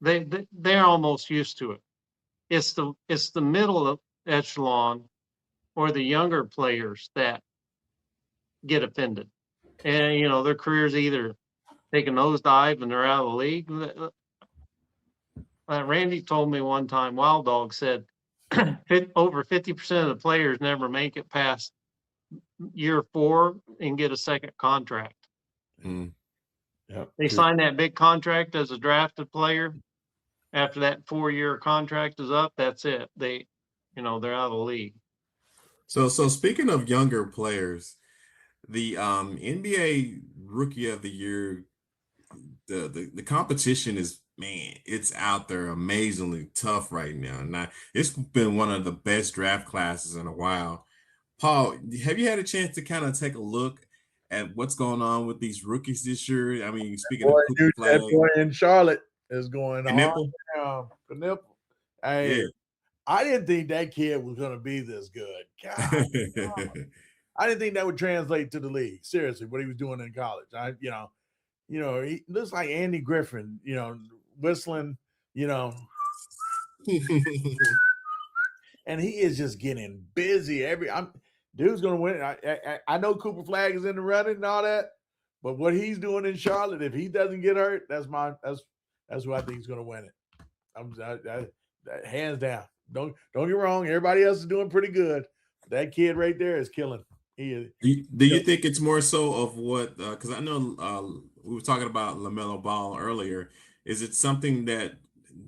S2: they're almost used to it. It's the middle echelon or the younger players that get offended, and their careers either take a nosedive and they're out of the league. Randy told me one time, Wild Dog said over 50% of the players never make it past year 4 and get a second contract.
S1: Mm.
S3: Yep.
S2: They sign that big contract as a drafted player. After that 4-year contract is up, that's it. They're out of the league.
S1: So speaking of younger players, the NBA Rookie of the Year, the competition is, man, it's out there amazingly tough right now. Now, it's been one of the best draft classes in a while. Paul, have you had a chance to kind of take a look at what's going on with these rookies this year? I mean, speaking of Cooper Flag,
S3: that boy in Charlotte is going
S1: Nipple,
S3: on down. Hey,
S1: yeah.
S3: I didn't think that kid was going to be this good. God, I didn't think that would translate to the league. Seriously, what he was doing in college. He looks like Andy Griffin, whistling, and he is just getting busy. Dude's gonna win. I know Cooper Flag is in the running and all that, but what he's doing in Charlotte, if he doesn't get hurt, that's who I think is gonna win it. Hands down. Don't get wrong. Everybody else is doing pretty good. That kid right there is killing. He is.
S1: Do you think it's more so of what? Because I know we were talking about LaMelo Ball earlier. Is it something that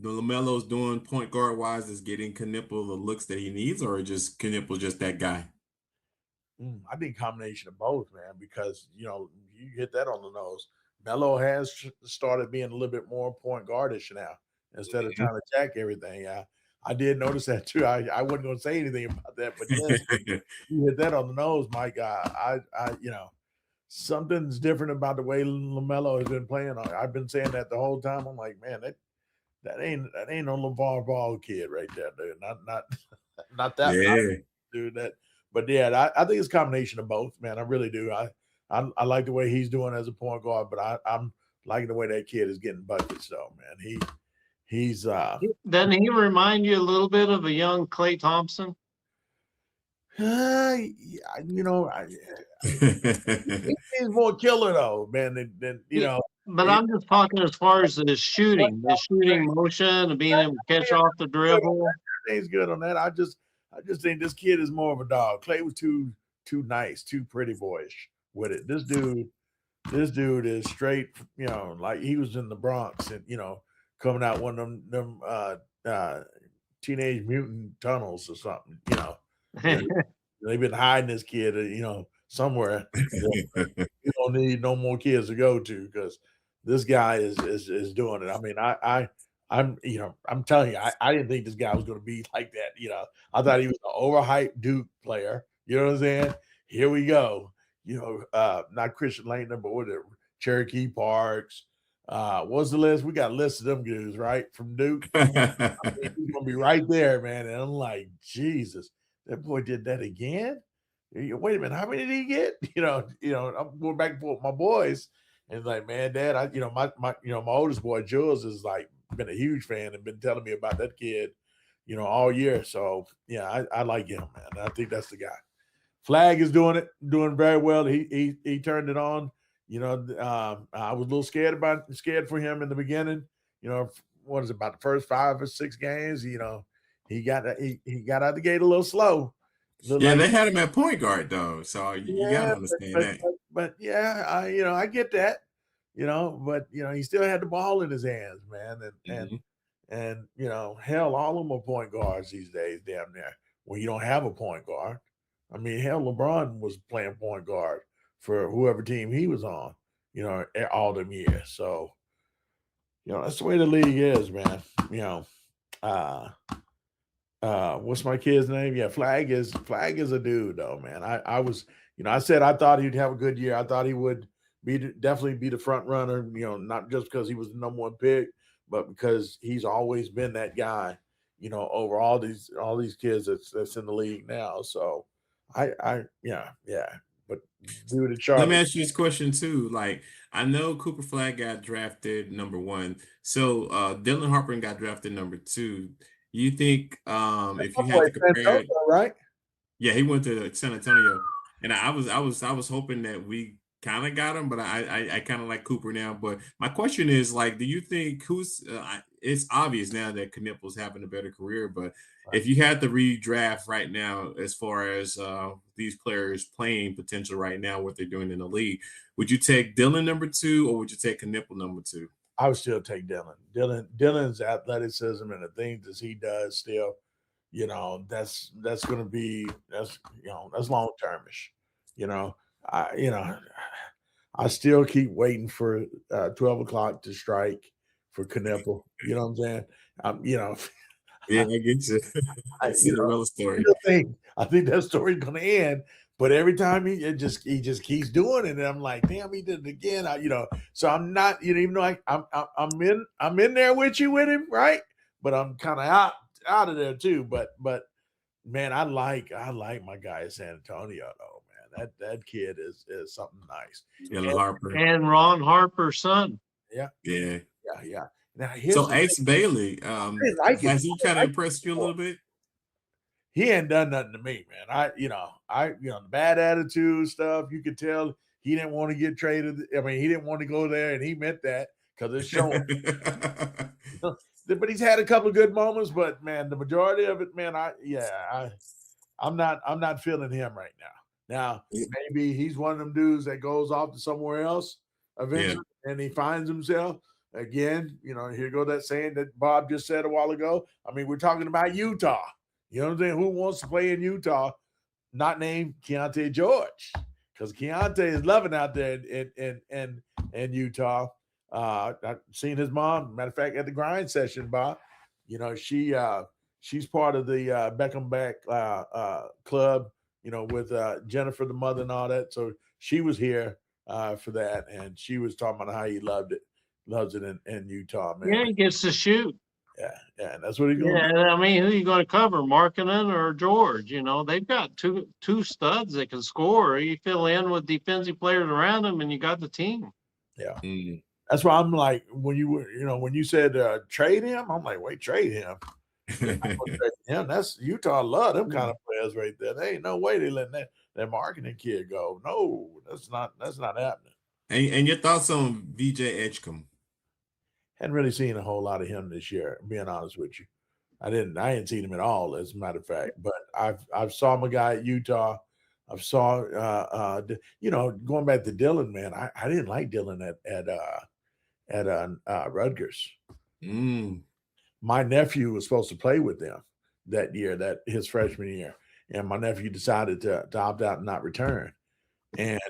S1: the LaMelo's doing point guard wise is getting Knipple the looks that he needs, or just Knipple just that guy?
S3: I think combination of both, man, because you hit that on the nose. Melo has started being a little bit more point guardish now instead of trying to jack everything. I did notice that too. I wasn't going to say anything about that, but yes, you hit that on the nose, Mike. Something's different about the way LaMelo has been playing. I've been saying that the whole time. I'm like, man, that ain't no LeVar Ball kid right there, dude. Not that dude. That, but yeah, I think it's a combination of both, man. I really do. I like the way he's doing as a point guard, but I'm liking the way that kid is getting buckets, though, man. He's
S2: Doesn't he remind you a little bit of a young Klay Thompson?
S3: He's more killer though, man. Than
S2: But I'm just talking as far as the shooting motion, and being able to catch off the dribble.
S3: Everything's good on that. I just think this kid is more of a dog. Klay was too nice, too pretty boyish with it. This dude is straight, like he was in the Bronx and coming out one of them Teenage Mutant tunnels or something. They've been hiding this kid, somewhere. You don't need no more kids to go to because this guy is doing it. I mean, I'm telling you, I didn't think this guy was going to be like that. I thought he was an overhyped Duke player. You know what I'm saying? Here we go. Not Christian Laettner, but what is it? Cherokee Parks. What's the list? We got a list of them dudes, right? From Duke. He's gonna be right there, man. And I'm like, Jesus, that boy did that again. Wait a minute, how many did he get? I'm going back and forth with my boys, and like, man, Dad, my oldest boy Jules is like been a huge fan and been telling me about that kid, all year. So yeah, I like him, man. I think that's the guy. Flag is doing very well. He turned it on. I was a little scared for him in the beginning. What is it, about the first 5 or 6 games? He got out the gate a little slow.
S1: They had him at point guard though, so you gotta understand that.
S3: But yeah, I get that. But he still had the ball in his hands, man, and hell, all of them are point guards these days, damn near. When you don't have a point guard, I mean, hell, LeBron was playing point guard for whoever team he was on. all them years. So, that's the way the league is, man. Uh, what's my kid's name? Yeah, Flag is a dude though, man. I was, I said I thought he'd have a good year. I thought he would definitely be the front runner, not just because he was the number one pick, but because he's always been that guy, over all these kids that's in the league now. So yeah. But dude, at
S1: Let me
S3: Charlotte,
S1: ask you this question too. Like, I know Cooper Flag got drafted #1. So Dylan Harper got drafted #2. You think if you had to compare,
S3: right?
S1: yeah, he went to San Antonio, and I was hoping that we kind of got him, but I kind of like Cooper now. But my question is, like, do you think it's obvious now that Knippel's having a better career, but if you had to redraft right now, as far as these players playing potential right now, what they're doing in the league, would you take Dylan #2 or would you take Knippel #2?
S3: I would still take Dylan. Dylan's athleticism and the things that he does still, that's going to be that's long termish. You know, I still keep waiting for 12 o'clock to strike for Knippel. You know what I'm saying?
S1: Yeah, I get you.
S3: I, you know,
S1: Cinderella story.
S3: I think that story's going to end. But every time he just keeps doing it, and I'm like, damn, he did it again. So I'm not, even though I'm in there with him, right? But I'm kind of out of there too. But man, I like my guy at San Antonio though, man. That kid is something nice.
S1: Dylan Harper.
S2: And Ron Harper's son.
S3: Yeah. Now
S1: So Ace Bailey,
S3: like
S1: has
S3: it.
S1: he kind of impressed you a little bit?
S3: He ain't done nothing to me, man. The bad attitude stuff, you could tell he didn't want to get traded. I mean, he didn't want to go there, and he meant that because it's showing. But he's had a couple of good moments, but man, the majority of it, man, I'm not feeling him right now. Now, maybe he's one of them dudes that goes off to somewhere else eventually, and he finds himself again. Here go that saying that Bob just said a while ago. I mean, we're talking about Utah. You know what I'm saying? Who wants to play in Utah? Not named Keontae George, because Keontae is loving out there in Utah. I've seen his mom. Matter of fact, at the grind session, Bob. She's part of the Beckham Back club. With Jennifer, the mother, and all that. So she was here for that, and she was talking about how he loves it in Utah, man.
S2: Yeah, he gets to shoot.
S3: Yeah, and that's what he's going to do.
S2: Yeah, I mean, who are you going to cover, Markkanen or George? They've got two studs that can score. You fill in with defensive players around them, and you got the team.
S3: Yeah. Mm-hmm. That's why I'm like, when you said trade him, I'm like, wait, trade him. Yeah, that's Utah love them kind of players right there. There ain't no way they letting that Markkanen kid go. No, that's not happening.
S1: And your thoughts on VJ Edgecombe?
S3: Hadn't really seen a whole lot of him this year, being honest with you. I ain't seen him at all, as a matter of fact. But I've saw my guy at Utah. I've saw going back to Dylan, man. I didn't like Dylan at Rutgers. My nephew was supposed to play with them that year, his freshman year, and my nephew decided to opt out and not return. And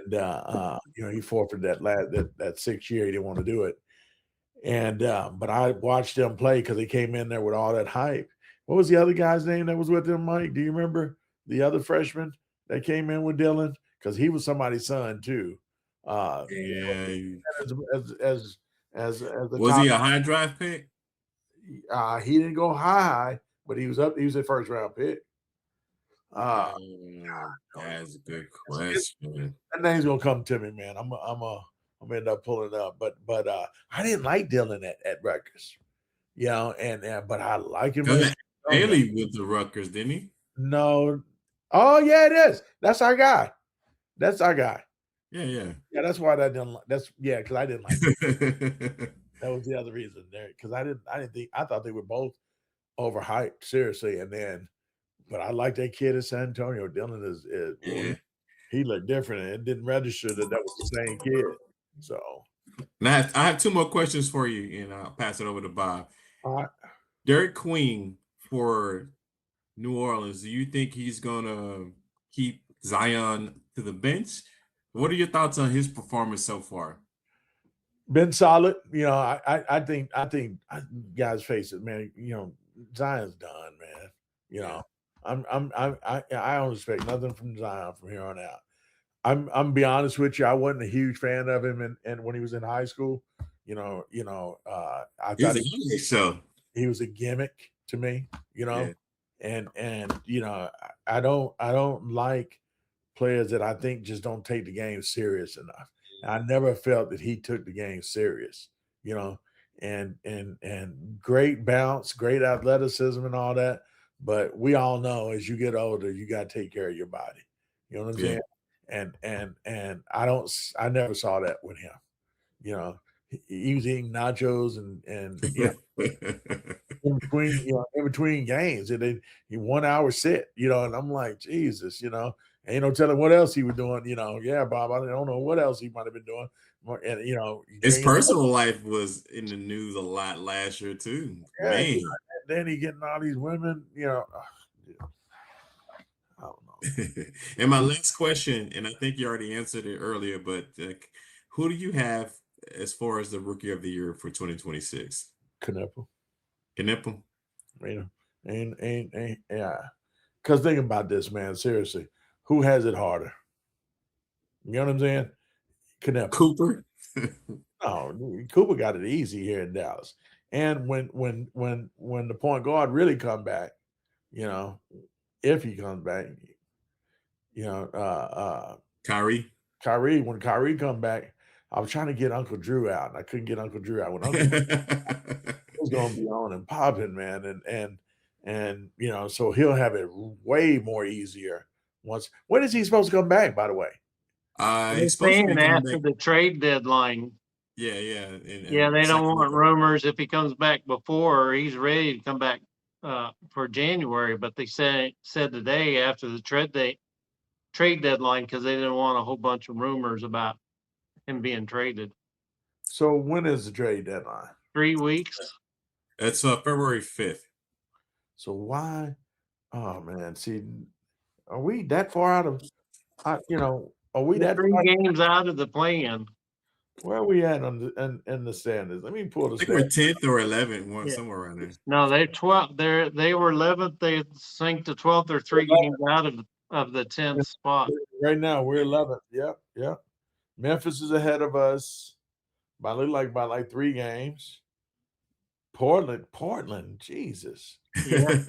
S3: he forfeited that 6th year. He didn't want to do it. And but I watched them play because he came in there with all that hype. What was the other guy's name that was with him, Mike? Do you remember the other freshman that came in with Dylan? Because he was somebody's son too.
S1: Yeah.
S3: As
S1: was he a high draft pick?
S3: He didn't go high, but he was up. He was a first round pick.
S1: That's a good question.
S3: That name's gonna come to me, man. I'm gonna end up pulling it up, but I didn't like Dylan at Rutgers, but I like him.
S1: Bailey with the Rutgers, didn't he?
S3: No. Oh yeah, it is. That's our guy.
S1: Yeah.
S3: That's why I didn't. Because I didn't like it. That was the other reason there. Because I thought they were both overhyped, seriously. But I like that kid at San Antonio. Dylan is he looked different, and it didn't register that was the same kid. So
S1: now I have 2 more questions for you, and I'll pass it over to Bob.
S3: All right.
S1: Derek Queen for New Orleans. Do you think he's gonna keep Zion to the bench? What are your thoughts on his performance so far?
S3: Been solid. I think guys face it, man. Zion's done, man.
S1: Yeah.
S3: I don't expect nothing from Zion from here on out. I'm be honest with you. I wasn't a huge fan of him, and when he was in high school, I
S1: He was
S3: thought
S1: a highlight show.
S3: he was a gimmick to me.
S1: Yeah.
S3: And I don't like players that I think just don't take the game serious enough. I never felt that he took the game serious. And great bounce, great athleticism, and all that. But we all know as you get older, you got to take care of your body. You know what I'm
S1: Yeah.
S3: saying? And I never saw that with him. He was eating nachos and in between games, and he 1 hour sit, and I'm like, Jesus, ain't no telling what else he was doing, yeah, Bob, I don't know what else he might have been doing. And
S1: His personal life was in the news a lot last year too.
S3: yeah,
S1: Man.
S3: then he getting all these women, I don't know.
S1: And my last question, and I think you already answered it earlier, but who do you have as far as the rookie of the year for 2026?
S3: Knipple.
S1: Knipple?
S3: Ain't yeah. Because think about this, man. Seriously, who has it harder? You know what I'm saying? Knipple.
S1: Cooper?
S3: No, Cooper got it easy here in Dallas. And when the point guard really come back, if he comes back,
S1: Kyrie?
S3: When Kyrie come back, I was trying to get Uncle Drew out, and I couldn't get Uncle Drew out. When Uncle Drew was going to be on and popping, man, and so he'll have it way more easier once. When is he supposed to come back? By the way,
S1: he's supposed to be coming
S2: after
S1: back.
S2: the trade deadline.
S1: Yeah.
S2: Yeah, they don't want rumors if he comes back before, he's ready to come back for January. But they said today after the trade deadline because they didn't want a whole bunch of rumors about him being traded.
S3: So when is the trade deadline?
S2: 3 weeks.
S1: It's February 5th.
S3: So why? Oh man, see, are we that far out of? Are we that
S2: 3 games out of the play-in?
S3: Where are we at in the standings? Let me pull the.
S1: I think we're 10th or 11th, somewhere around there.
S2: No, they're 12th. They were 11th. They sank to 12th. They're 3 games out of the 10th spot.
S3: Right now, we're 11th. Yep. Memphis is ahead of us by like 3 games. Portland, Jesus.
S2: Yeah.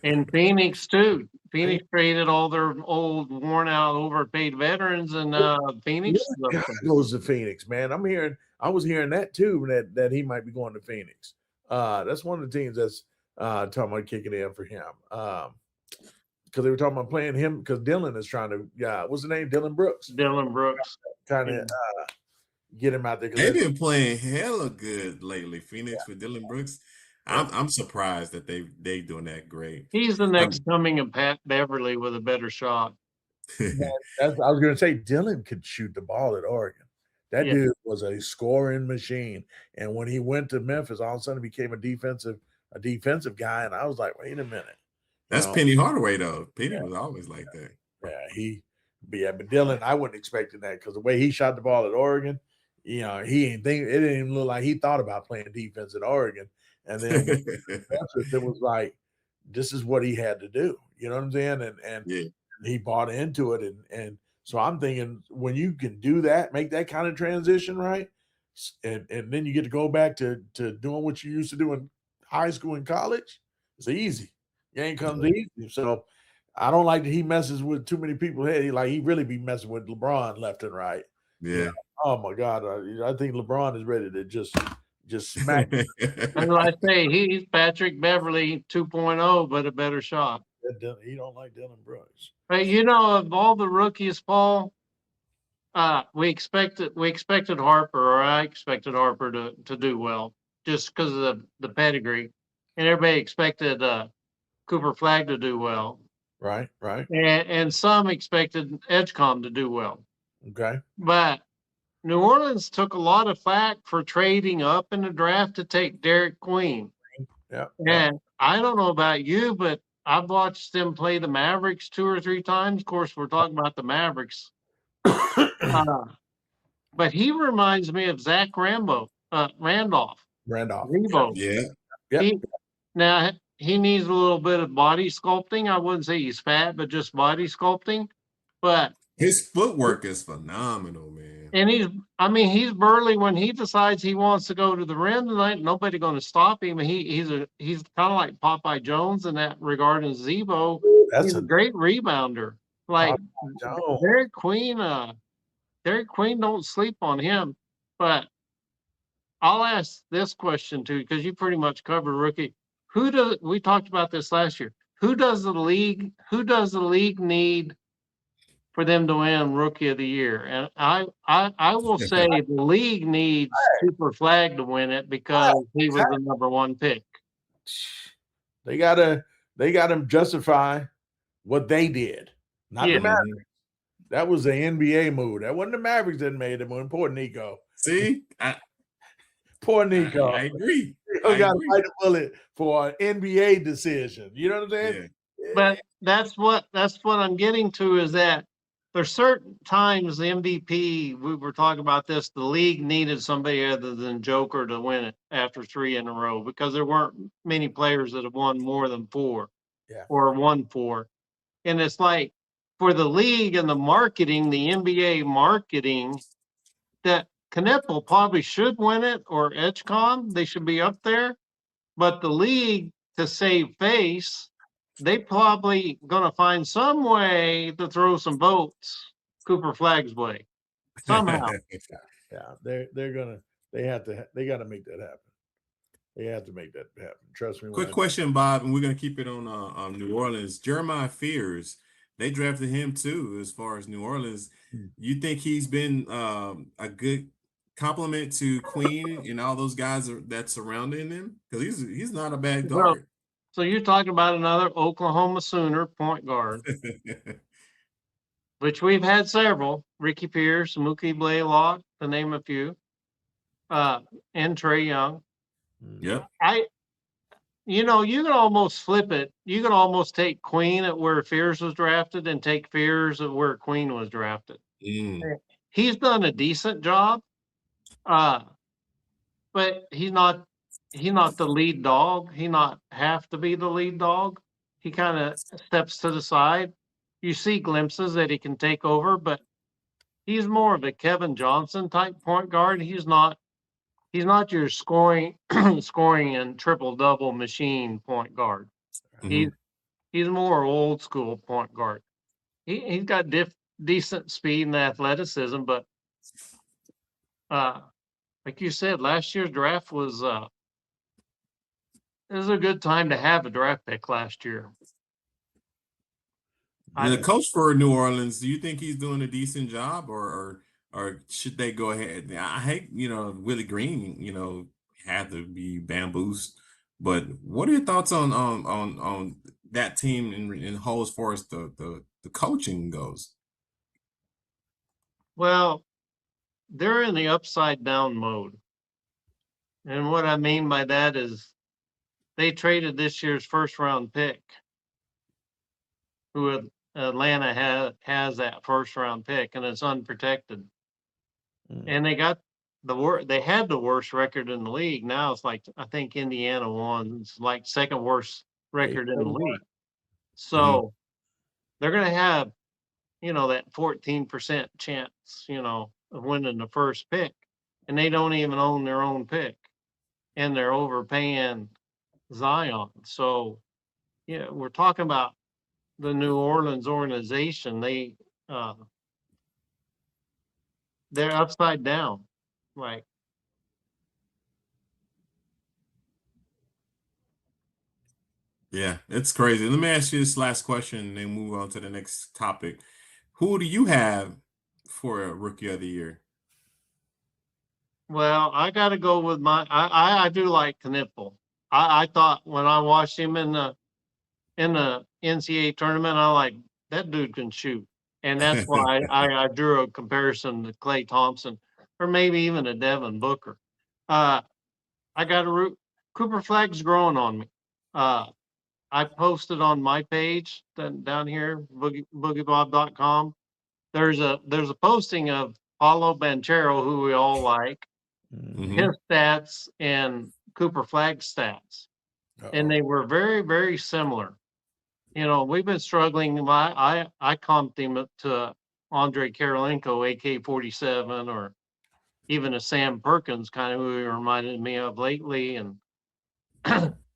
S2: And Phoenix too. Phoenix traded all their old, worn out, overpaid veterans, and Phoenix
S3: goes to Phoenix, man. I was hearing that too, that he might be going to Phoenix. That's one of the teams that's talking about kicking in for him. Because they were talking about playing him because Dylan is trying to what's the name? Dylan Brooks. Trying to get him out there.
S1: They've been playing hella good lately, Phoenix, with Dylan Brooks. I'm surprised that they doing that great.
S2: He's the next coming of Pat Beverly with a better shot.
S3: I was going to say Dylan could shoot the ball at Oregon. That dude was a scoring machine. And when he went to Memphis, all of a sudden he became a defensive guy. And I was like, wait a minute.
S1: That's Penny Hardaway though. Penny was always like that.
S3: Yeah, but Dylan, I wasn't expecting that because the way he shot the ball at Oregon, he ain't think it didn't even look like he thought about playing defense at Oregon. And then it was like, this is what he had to do. You know what I'm saying? And he bought into it. And so I'm thinking when you can do that, make that kind of transition, right? And then you get to go back to doing what you used to do in high school and college, it's easy. Game comes easy. So I don't like that he messes with too many people head. He really be messing with LeBron left and right.
S1: Yeah.
S3: Oh my God. I think LeBron is ready to just smack.
S2: And like I say, he's Patrick Beverly 2.0, but a better shot.
S3: He don't like Dylan Brooks.
S2: But of all the rookies, Paul, we expected Harper, or I expected Harper to do well, just because of the pedigree, and everybody expected Cooper Flagg to do well.
S3: Right.
S2: And some expected Edgecombe to do well.
S3: Okay.
S2: But New Orleans took a lot of flack for trading up in the draft to take Derek Queen.
S3: Yeah.
S2: And I don't know about you, but I've watched them play the Mavericks 2 or 3 times. Of course, we're talking about the Mavericks. but he reminds me of Randolph.
S3: Randolph.
S2: Rebo.
S1: Yeah.
S3: Yep.
S2: Now he needs a little bit of body sculpting. I wouldn't say he's fat, but just body sculpting. But
S1: His footwork is phenomenal, man.
S2: and he's burly when he decides he wants to go to the rim tonight. Nobody going to stop him. He's kind of like Popeye Jones in that regard. And Zebo, he's a great rebounder. Like Derek Queen don't sleep on him. But I'll ask this question too, because you pretty much covered rookie. We talked about this last year. Who does the league need for them to win Rookie of the Year? And I will say the league needs Cooper Flag to win it because he was the number one pick.
S3: They gotta justify what they did, not the Mavericks. That was an NBA move. That wasn't the Mavericks that made it. Poor Nico.
S1: See,
S3: poor Nico.
S1: I agree.
S3: You got to bite a bullet for an NBA decision. You know what I'm saying?
S1: Yeah.
S2: But that's what I'm getting to is that there's certain times the MVP, we were talking about this, the league needed somebody other than Joker to win it after 3 in a row because there weren't many players that have won more than 4 or won 4. And it's like for the league and the marketing, the NBA marketing, that Kneppel probably should win it or Edgecombe. They should be up there. But the league, to save face, they probably going to find some way to throw some votes Cooper Flag's way somehow.
S3: They got to make that happen. They have to make that happen. Trust me.
S1: Quick question, Bob, and we're going to keep it on New Orleans. Jeremiah Fears, they drafted him too. As far as New Orleans, you think he's been a good compliment to Queen and all those guys that surrounding him? Because he's not a bad guard.
S2: So you're talking about another Oklahoma Sooner point guard, which we've had several: Ricky Pierce, Mookie Blaylock, to name a few, and Trey Young.
S1: Yep.
S2: You can almost flip it. You can almost take Queen at where Fears was drafted and take Fears at where Queen was drafted. He's done a decent job, but he's not the lead dog. He not have to be the lead dog. He kind of steps to the side. You see glimpses that he can take over, but he's more of a Kevin Johnson type point guard. He's not your scoring and triple double machine point guard. He's more old school point guard. He's got decent speed and athleticism, but like you said, last year's draft was it was a good time to have a draft pick last year.
S1: The coach for New Orleans, do you think he's doing a decent job, or should they go ahead? I hate, Willie Green, had to be bamboozled. But what are your thoughts on that team in whole as far as the coaching goes?
S2: Well, they're in the upside down mode. And what I mean by that is they traded this year's first round pick, who Atlanta has that first round pick, and it's unprotected. And they got they had the worst record in the league. Now it's like, I think Indiana won. It's like second worst record in the league. So they're going to have, that 14% chance, of winning the first pick. And they don't even own their own pick. And they're overpaying Zion. So, we're talking about the New Orleans organization. They're upside down. Like,
S1: yeah, it's crazy. Let me ask you this last question and then move on to the next topic. Who do you have for a Rookie of the Year?
S2: Well, I got to go with I do like Kneppel. I thought when I watched him in the NCAA tournament, I like, that dude can shoot. And that's why I drew a comparison to Klay Thompson, or maybe even a Devin Booker. I got Cooper Flag's growing on me. I posted on my page down here, boogiebob.com. There's a posting of Paulo Banchero, who we all like,
S1: Mhm.
S2: his stats and Cooper Flagg's stats. And they were very, very similar. You know, we've been struggling. I comped him to Andre Karolinko, AK-47, or even a Sam Perkins, kind of who he reminded me of lately, and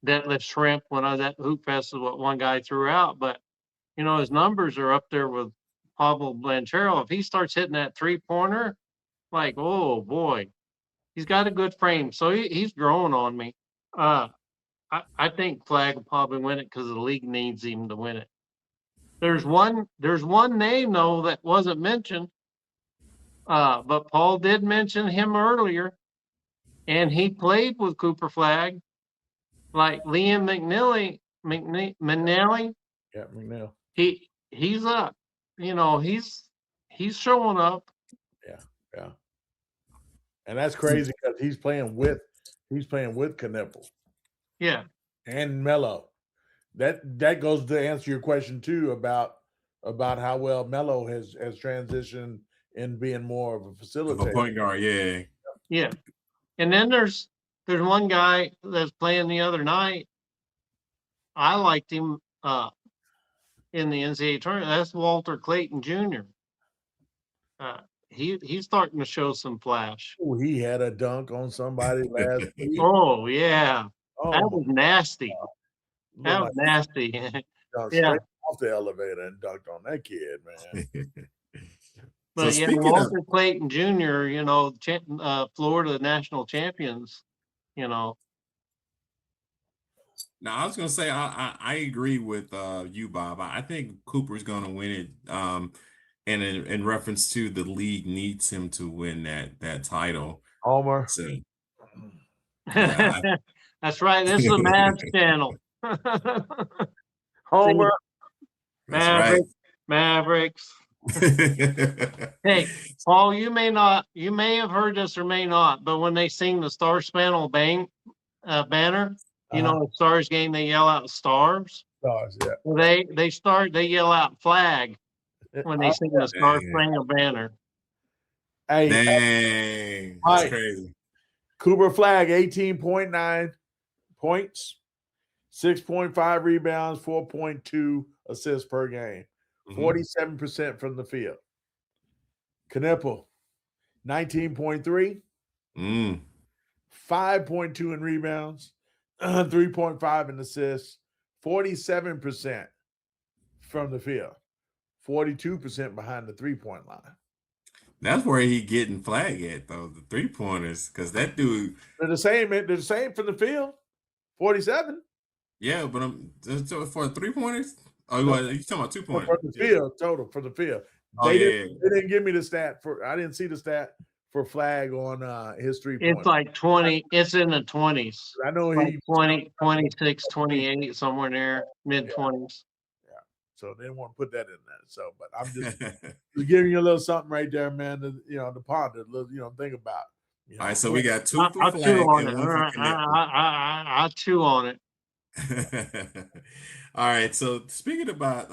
S2: Detlef Shrimp when I was at Hoop Fest is what one guy threw out. But, you know, his numbers are up there with Pablo Blanchero. If he starts hitting that three-pointer, like, oh, boy, he's got a good frame. So he's growing on me. I think Flagg will probably win it because the league needs him to win it. There's one name though that wasn't mentioned, but Paul did mention him earlier, and he played with Cooper Flagg, like Liam McNally.
S3: Yeah, McNeil.
S2: He's up, you know, he's showing up.
S3: Yeah. And that's crazy because he's playing with Knuppel
S2: Yeah,
S3: and Melo. That goes to answer your question too about how well Melo has transitioned in being more of a
S1: Of a
S3: facilitator.
S1: point guard, yeah.
S2: yeah. And then there's one guy that's playing the other night. I liked him in the NCAA tournament. That's Walter Clayton Jr. He's starting to show some flash.
S3: Ooh, he had a dunk on somebody last week.
S2: Oh yeah, that
S3: Oh
S2: was nasty.
S3: my!
S2: That
S3: Looked
S2: was nasty.
S3: like
S2: Yeah,
S3: straight off the elevator and dunked on that kid, man.
S1: So
S2: but yeah,
S1: speaking of,
S2: Walter Clayton Jr., you know, Florida national champions, you know.
S1: now I was gonna say I agree with you, Bob. I think Cooper's gonna win it. And in reference to the league needs him to win that title.
S3: Homer.
S1: So yeah,
S2: That's right. This is a Mavs channel.
S3: Homer.
S1: that's right.
S2: Mavericks. Hey, Paul, you may have heard this or may not, but when they sing the Star Spangled banner, you know, the Stars game, they yell out stars.
S3: Stars, yeah.
S2: Well, they yell out flag when they sing the Star Spangled banner.
S3: Hey,
S1: Dang, that's crazy.
S3: Cooper Flagg, 18.9 points, 6.5 rebounds, 4.2 assists per game, 47% from the field. Knuppel, 19.3, 5.2 in rebounds, 3.5 in assists, 47% from the field, 42% behind the three-point line.
S1: That's where he getting flag at though, the 3-pointers, because that dude.
S3: They're the same from the field, 47.
S1: Yeah, but for 3-pointers. Oh, you talking about 2-pointers?
S3: For the field, total for the field. They didn't give me the stat I didn't see the stat for Flagg on his 3-point.
S2: It's like 20. It's in the 20s.
S3: I know
S2: like
S3: he
S2: 20, 26, 28, somewhere there, mid-20s.
S3: Yeah. So they didn't want to put that in there. So, but I'm just giving you a little something right there, man. To ponder, think about.
S1: All right, so we got 2 for
S2: I'll
S1: Flagg
S2: chew on
S1: and
S2: it.
S1: 1 for Knuppel.
S2: I'll chew on it.
S1: All right, so speaking about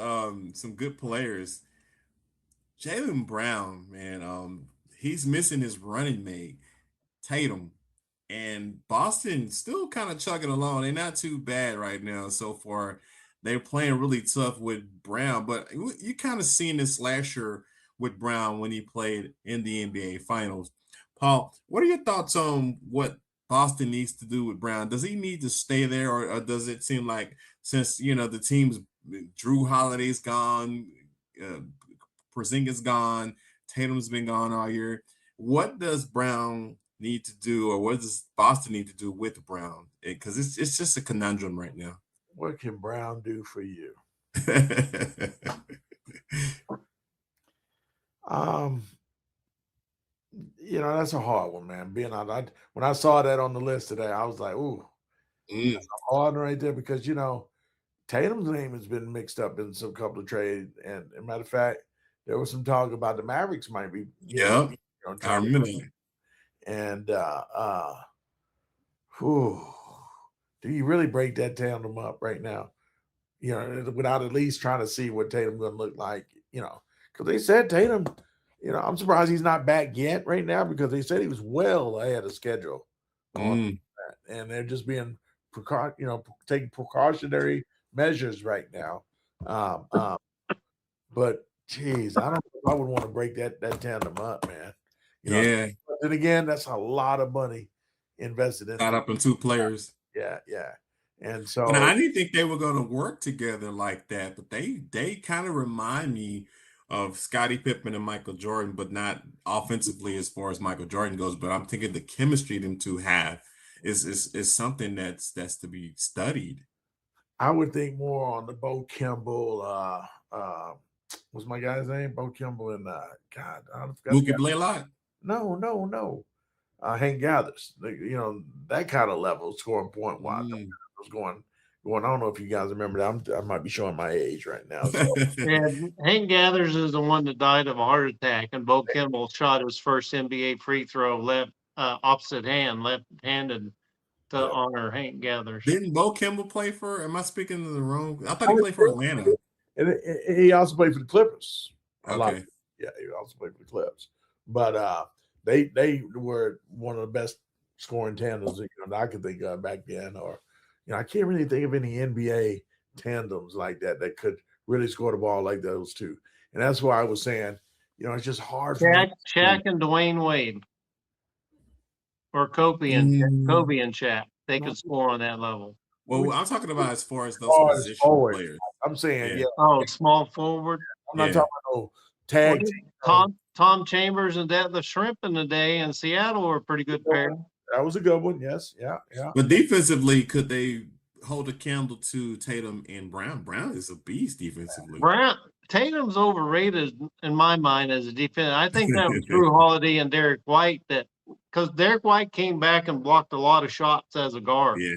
S1: some good players, Jalen Brown, man, he's missing his running mate, Tatum, and Boston still kind of chugging along. They're not too bad right now so far. They're playing really tough with Brown, but you kind of seen this last year with Brown when he played in the NBA Finals. Paul, what are your thoughts on what Boston needs to do with Brown? Does he need to stay there, or does it seem like since the team's Drew Holiday's gone, Porzingis gone, Tatum's been gone all year, what does Brown need to do, or what does Boston need to do with Brown? Because it's just a conundrum right now.
S3: What can Brown do for you? That's a hard one, man. Being honest, when I saw that on the list today, I was like, "Ooh, that's a hard one right there," because Tatum's name has been mixed up in some couple of trades, and as a matter of fact, there was some talk about the Mavericks might be.
S1: I remember that.
S3: And do you really break that tandem up right now? Without at least trying to see what Tatum's going to look like, because they said Tatum I'm surprised he's not back yet right now because they said he was well ahead of schedule on that, and they're just being taking precautionary measures right now. But geez, I don't know if I would want to break that tandem up, man.
S1: Yeah.
S3: But then again, that's a lot of money invested in.
S1: Got up in 2 players.
S3: Yeah. And
S1: But
S3: so
S1: I didn't think they were going to work together like that. But they kind of remind me of Scottie Pippen and Michael Jordan, but not offensively as far as Michael Jordan goes. But I'm thinking the chemistry them two have is something that's to be studied.
S3: I would think more on the Bo Kimball. What's my guy's name? Bo Kimball and God, I forgot.
S1: Mookie Blaylock?
S3: No. Hank Gathers. That kind of level scoring point wise. Was going. I don't know if you guys remember that. I might be showing my age right now. So.
S2: And Hank Gathers is the one that died of a heart attack, and Bo Kimball shot his first NBA free throw left-handed to honor Hank Gathers.
S1: Didn't Bo Kimball play for? Am I speaking to the wrong? I thought he played for Atlanta.
S3: And he also played for the Clippers.
S1: Okay.
S3: Yeah, he also played for the Clips. But they were one of the best scoring tandems that I could think of back then. Or I can't really think of any NBA tandems like that could really score the ball like those two. And that's why I was saying, it's just hard for
S2: Shaq and Dwayne Wade, or Kobe and Shaq. They could score on that level.
S1: Well, I'm talking about as far as those position players.
S3: I'm saying,
S2: Small forward.
S3: I'm not talking about tag team.
S2: Tom Chambers and the Shrimp in the day in Seattle were a pretty good pair.
S3: That was a good one. Yes. Yeah.
S1: But defensively, could they hold a candle to Tatum and Brown? Brown is a beast defensively.
S2: Tatum's overrated in my mind as a defense. I think that was Drew Holiday and Derek White, because Derek White came back and blocked a lot of shots as a guard.
S1: Yeah.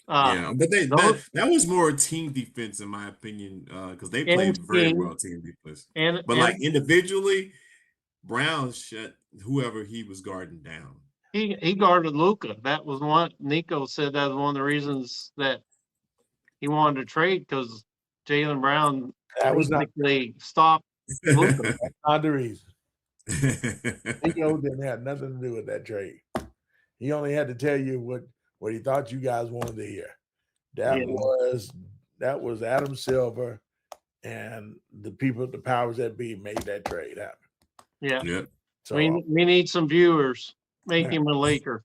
S1: But that was more team defense, in my opinion, because they played very well team defense. But individually, Brown shut whoever he was guarding down.
S2: He guarded Luka. That was one. Nico said that was one of the reasons that he wanted to trade, because Jalen Brown basically stopped Luka.
S3: That's not the reason. Nico didn't have nothing to do with that trade. He only had to tell you what he thought you guys wanted to hear. That was Adam Silver and the powers that be made that trade happen.
S2: Yeah. So we need some viewers. Make him a Laker.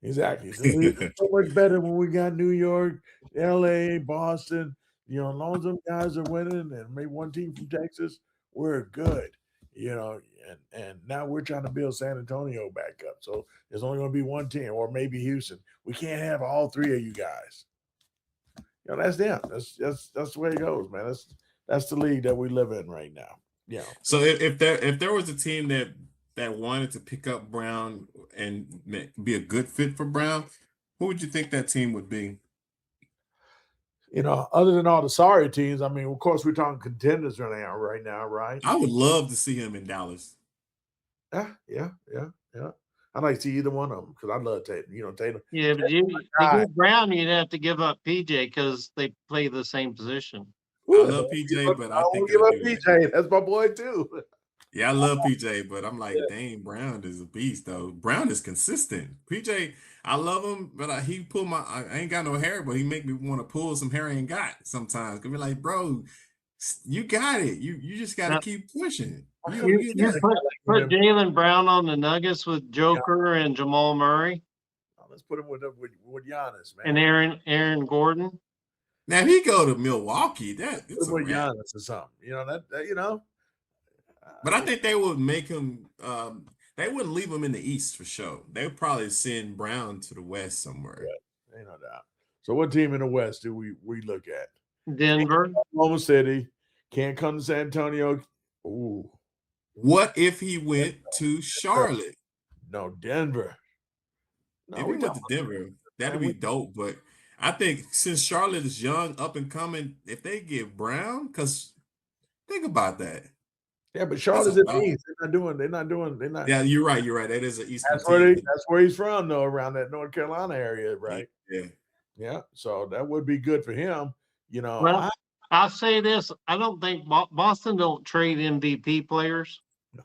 S3: Exactly. So much better when we got New York, LA, Boston. As long as them guys are winning and maybe one team from Texas, we're good. And now we're trying to build San Antonio back up. So there's only going to be one team, or maybe Houston. We can't have all three of you guys. That's them. That's the way it goes, man. That's the league that we live in right now. Yeah.
S1: So if there was a team that wanted to pick up Brown and be a good fit for Brown, who would you think that team would be?
S3: Other than all the sorry teams, I mean, of course, we're talking contenders right now, right?
S1: I would love to see him in Dallas.
S3: Yeah. I'd like to see either one of them because I love Tatum. Tatum.
S2: Yeah, but to get Brown, you'd have to give up PJ because they play the same position.
S1: I love PJ, but I think
S3: give up PJ. That's my boy too.
S1: Yeah, I love PJ, but I'm like, dang, Brown is a beast though. Brown is consistent. PJ, I love him, but he pull I ain't got no hair, but he make me want to pull some hair I ain't got sometimes. Cause be like, bro, you got it. You just got to keep pushing.
S2: You put Jalen Brown on the Nuggets with Joker and Jamal Murray.
S3: Let's put him with Giannis, man.
S2: And Aaron Gordon.
S1: Now if he go to Milwaukee, it's
S3: with Giannis or something.
S1: But I think they would make him. They wouldn't leave him in the East for sure. They would probably send Brown to the West somewhere.
S3: Yeah, ain't no doubt. So what team in the West do we look at?
S2: Denver,
S3: Oklahoma City. Can't come to San Antonio. Ooh.
S1: What if he went to Charlotte?
S3: No, Denver.
S1: If he went to Denver, that'd be dope. But I think since Charlotte is young, up and coming, if they get Brown, because think about that.
S3: Yeah, but Charlotte's in the East. They're not.
S1: Yeah, you're right. That is an East.
S3: That's where he's from, though, around that North Carolina area, right? Yeah. So that would be good for him.
S2: Well, I'll say this: I don't think Boston don't trade MVP players.
S3: No.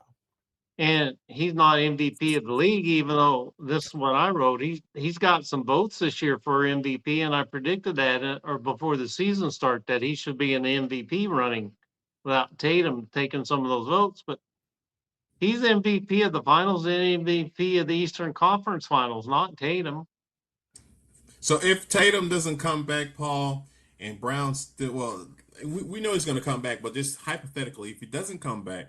S2: and he's not MVP of the league, even though this is what I wrote. He's got some votes this year for MVP, and I predicted that or before the season start that he should be in the MVP running without Tatum taking some of those votes. But he's MVP of the finals and MVP of the Eastern Conference Finals, not Tatum.
S1: So if Tatum doesn't come back, Paul, and Brown still, well, we know he's going to come back, but just hypothetically, if he doesn't come back,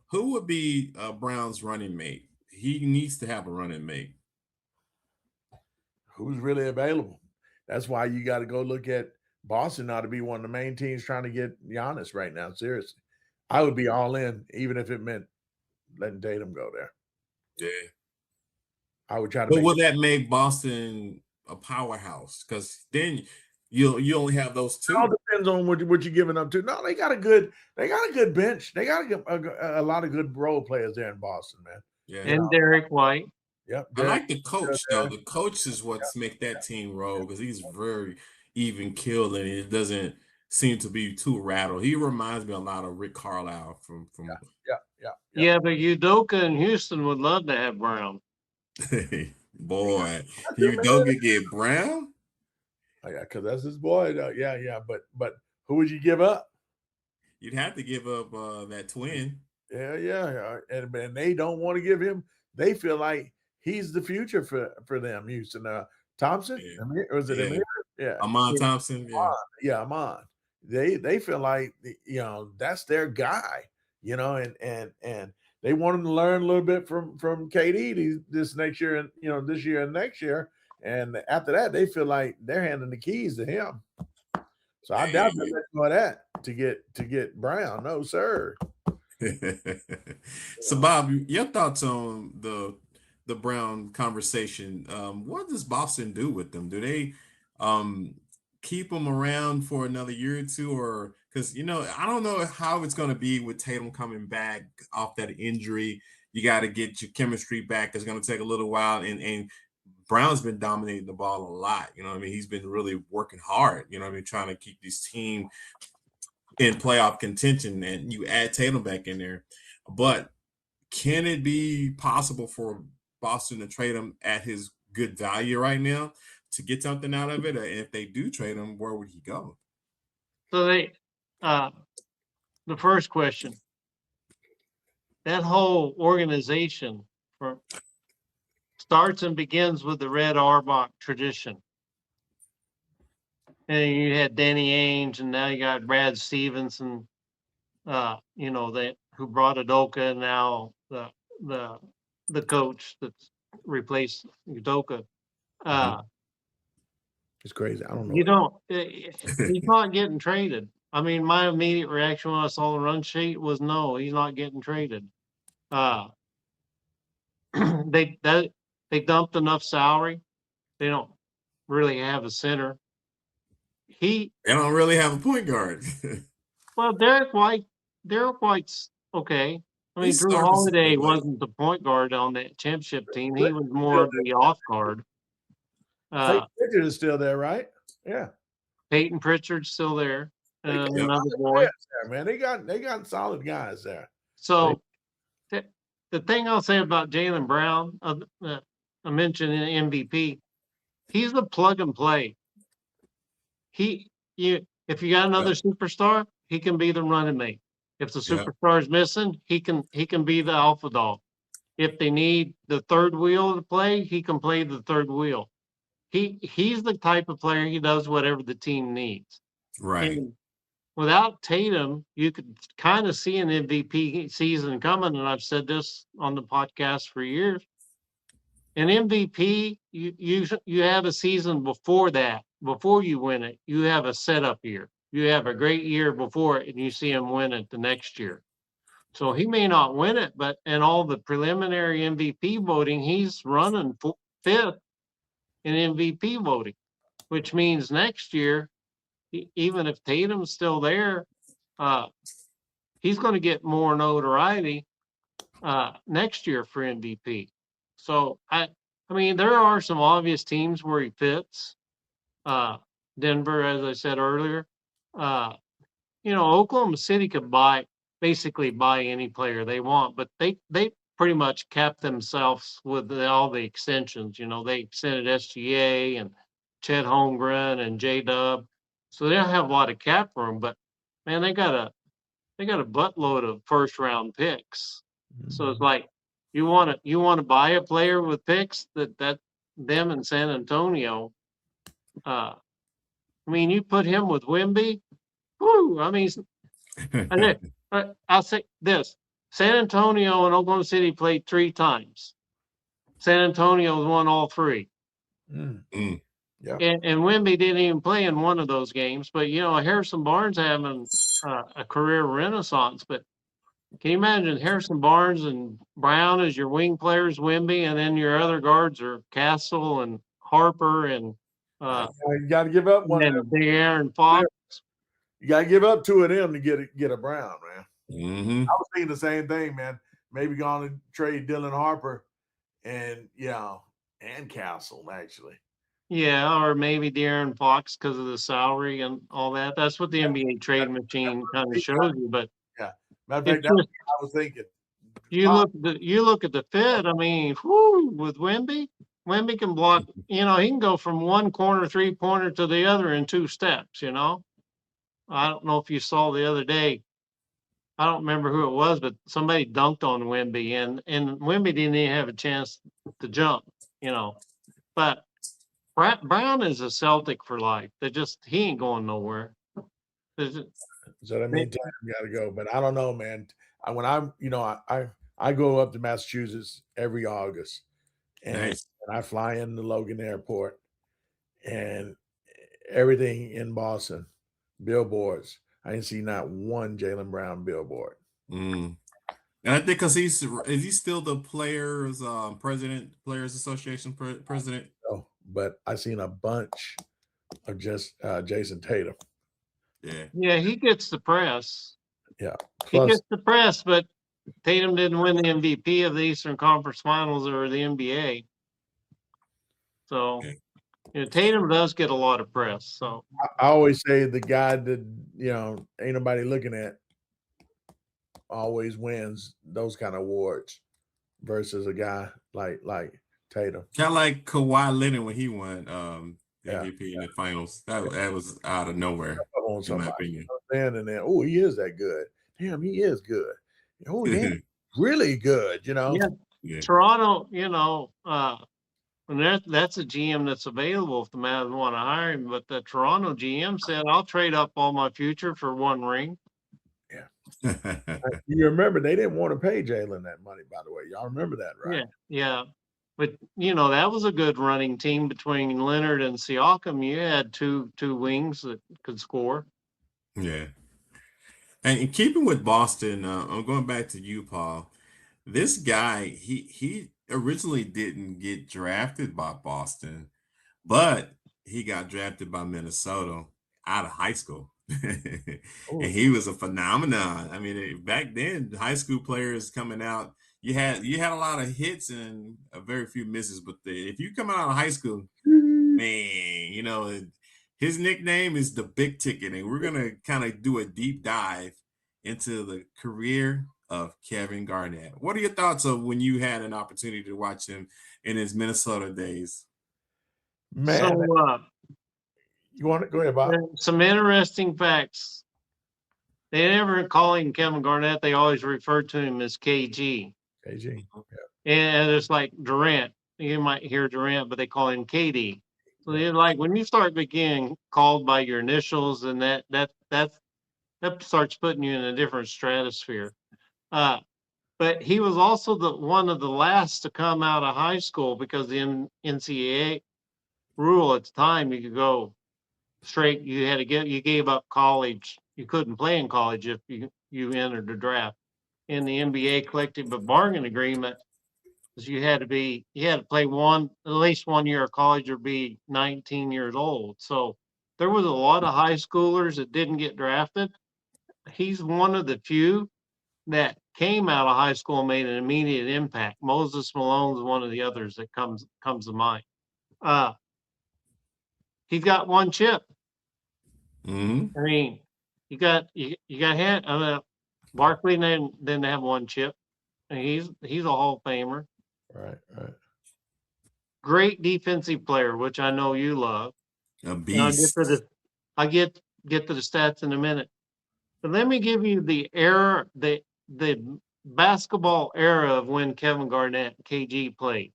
S1: who would be Brown's running mate? He needs to have a running mate.
S3: Who's really available? That's why you got to go look at Boston now to be one of the main teams trying to get Giannis right now. Seriously, I would be all in, even if it meant letting Tatum go there.
S1: Yeah.
S3: I would try to.
S1: But would that make Boston a powerhouse? Because then you only have those two.
S3: It all depends on what you're giving up to. No, they got a good bench. They got a lot of good role players there in Boston, man.
S1: Yeah.
S2: And Derek White.
S3: Yep.
S1: I like the coach though. The coach is what's make that team roll because he's very even keeled and it doesn't seem to be too rattled. He reminds me a lot of Rick Carlisle from
S2: Yeah, but Udoka and Houston would love to have Brown.
S1: Boy, you don't get Brown?
S3: Oh, yeah, because that's his boy. Yeah. But who would you give up?
S1: You'd have to give up that twin.
S3: Yeah. And they don't want to give him. They feel like he's the future for them. Houston, Thompson,
S1: Yeah.
S3: was it Amir? Yeah,
S1: Amon Thompson.
S3: Yeah, Amon. They feel like that's their guy. And they want him to learn a little bit from KD this next year and this year and next year. And after that, they feel like they're handing the keys to him. So I doubt they'll let you that to get Brown. No, sir.
S1: So Bob, your thoughts on the Brown conversation? What does Boston do with them? Do they keep them around for another year or two, or because I don't know how it's going to be with Tatum coming back off that injury. You got to get your chemistry back. It's going to take a little while, and Brown's been dominating the ball a lot. He's been really working hard. Trying to keep this team in playoff contention, and you add Tatum back in there. But can it be possible for Boston to trade him at his good value right now to get something out of it? And if they do trade him, where would he go?
S2: So the first question, that whole organization starts and begins with the Red R.O.Y tradition. And you had Danny Ainge, and now you got Brad Stevenson, who brought Udoka, and now the coach that's replaced Udoka.
S3: It's crazy. I don't know.
S2: He's not getting traded. I mean, my immediate reaction when I saw the run sheet was no, he's not getting traded. They dumped enough salary. They don't really have a center. They
S1: don't really have a point guard.
S2: Well, Derek White's okay. I mean, Drew Holiday wasn't the point guard on that championship team. He was more of the off guard.
S3: Peyton Pritchard is still there, right? Yeah.
S2: Peyton Pritchard's still there. Another
S3: boy. Man, they got solid guys there.
S2: So the thing I'll say about Jalen Brown, I mentioned in MVP, he's the plug and play. If you got another superstar, he can be the running mate. If the superstar is missing, he can be the alpha dog. If they need the third wheel to play, he can play the third wheel. He's the type of player, he does whatever the team needs.
S1: Right.
S2: And without Tatum, you could kind of see an MVP season coming, and I've said this on the podcast for years. An MVP, you have a season before that. Before you win it, you have a setup year. You have a great year before it, and you see him win it the next year. So he may not win it, but in all the preliminary MVP voting, he's running fifth in MVP voting, which means next year, even if Tatum's still there, he's going to get more notoriety next year for MVP. So I mean, there are some obvious teams where he fits. Denver, as I said earlier, Oklahoma City could basically buy any player they want, but they pretty much kept themselves with all the extensions. They extended SGA and Chet Holmgren and J-Dub. So they don't have a lot of cap room, but man, they got a buttload of first round picks. So it's like you want to buy a player with picks that them in San Antonio. I mean, you put him with Wemby. Whoo! I mean, I'll say this: San Antonio and Oklahoma City played 3 times. San Antonio's won all 3.
S1: Mm.
S3: Yeah.
S2: And Wemby didn't even play in one of those games. But Harrison Barnes having a career renaissance. But can you imagine Harrison Barnes and Brown as your wing players, Wemby, and then your other guards are Castle and Harper and
S3: You got to give up one.
S2: and De'Aaron Fox.
S3: You got to give up 2 of them to get a Brown, man.
S1: Mm-hmm.
S3: I was thinking the same thing, man. Maybe going to trade Dylan Harper and and Castle actually.
S2: Yeah, or maybe De'Aaron Fox because of the salary and all that. That's what the NBA trade machine kind of shows you. But
S3: matter of fact, that's what I was thinking.
S2: You look at the fit. I mean, with Wemby can block. He can go from one corner 3-pointer to the other in 2 steps. I don't know if you saw the other day. I don't remember who it was, but somebody dunked on Wemby, and Wemby didn't even have a chance to jump. But Brown is a Celtic for life. He ain't going nowhere.
S3: So that means time got to go. But I don't know, man. When I go up to Massachusetts every August, and I fly into Logan Airport, and everything in Boston, billboards. I didn't see not one Jalen Brown billboard.
S1: And I think because is he still the Players Association president?
S3: No, but I seen a bunch of just Jason Tatum.
S2: Yeah, he gets the press.
S3: Yeah,
S2: he gets the press, but Tatum didn't win the MVP of the Eastern Conference Finals or the NBA. So, Tatum does get a lot of press. So
S3: I always say the guy that ain't nobody looking at always wins those kind of awards versus a guy like Tatum.
S1: Kind of like Kawhi Leonard when he won MVP in the finals. That was out of nowhere, in my opinion.
S3: And then, oh, he is that good. Damn, he is good. Oh, yeah, really good.
S2: Yeah. Toronto, and that's a GM that's available if the Mavs want to hire him. But the Toronto GM said, "I'll trade up all my future for 1 ring."
S3: Yeah. You remember they didn't want to pay Jalen that money, by the way. Y'all remember that, right?
S2: Yeah. But that was a good running team between Leonard and Siakam. You had two wings that could score.
S1: Yeah. And in keeping with Boston, I'm going back to you, Paul. This guy, he originally didn't get drafted by Boston, but he got drafted by Minnesota out of high school. And he was a phenomenon. I mean, back then, high school players coming out, you had a lot of hits and very few misses. But if you come out of high school, man, his nickname is the Big Ticket, and we're gonna kind of do a deep dive into the career of Kevin Garnett. What are your thoughts of when you had an opportunity to watch him in his Minnesota days?
S3: Man,
S2: so
S3: you want to go ahead, Bob?
S2: Some interesting facts. They never call him Kevin Garnett. They always refer to him as KG.
S3: KG. Yeah.
S2: And it's like Durant. You might hear Durant, but they call him KD. So they're like, when you start being called by your initials, and that starts putting you in a different stratosphere. But he was also one of the last to come out of high school because the NCAA rule at the time, you could go straight. You gave up college. You couldn't play in college if you entered the draft. In the NBA collective bargaining agreement, you had to play at least 1 year of college or be 19 years old. So there was a lot of high schoolers that didn't get drafted. He's one of the few that came out of high school and made an immediate impact. Moses Malone's one of the others that comes to mind. He's got 1 chip.
S1: Mm-hmm.
S2: I mean, you got Barkley didn't have 1 chip. And he's a Hall of Famer.
S3: Right.
S2: Great defensive player, which I know you love.
S1: A
S2: And
S1: beast.
S2: I'll get to the stats in a minute. But let me give you the era, the basketball era of when Kevin Garnett, KG played.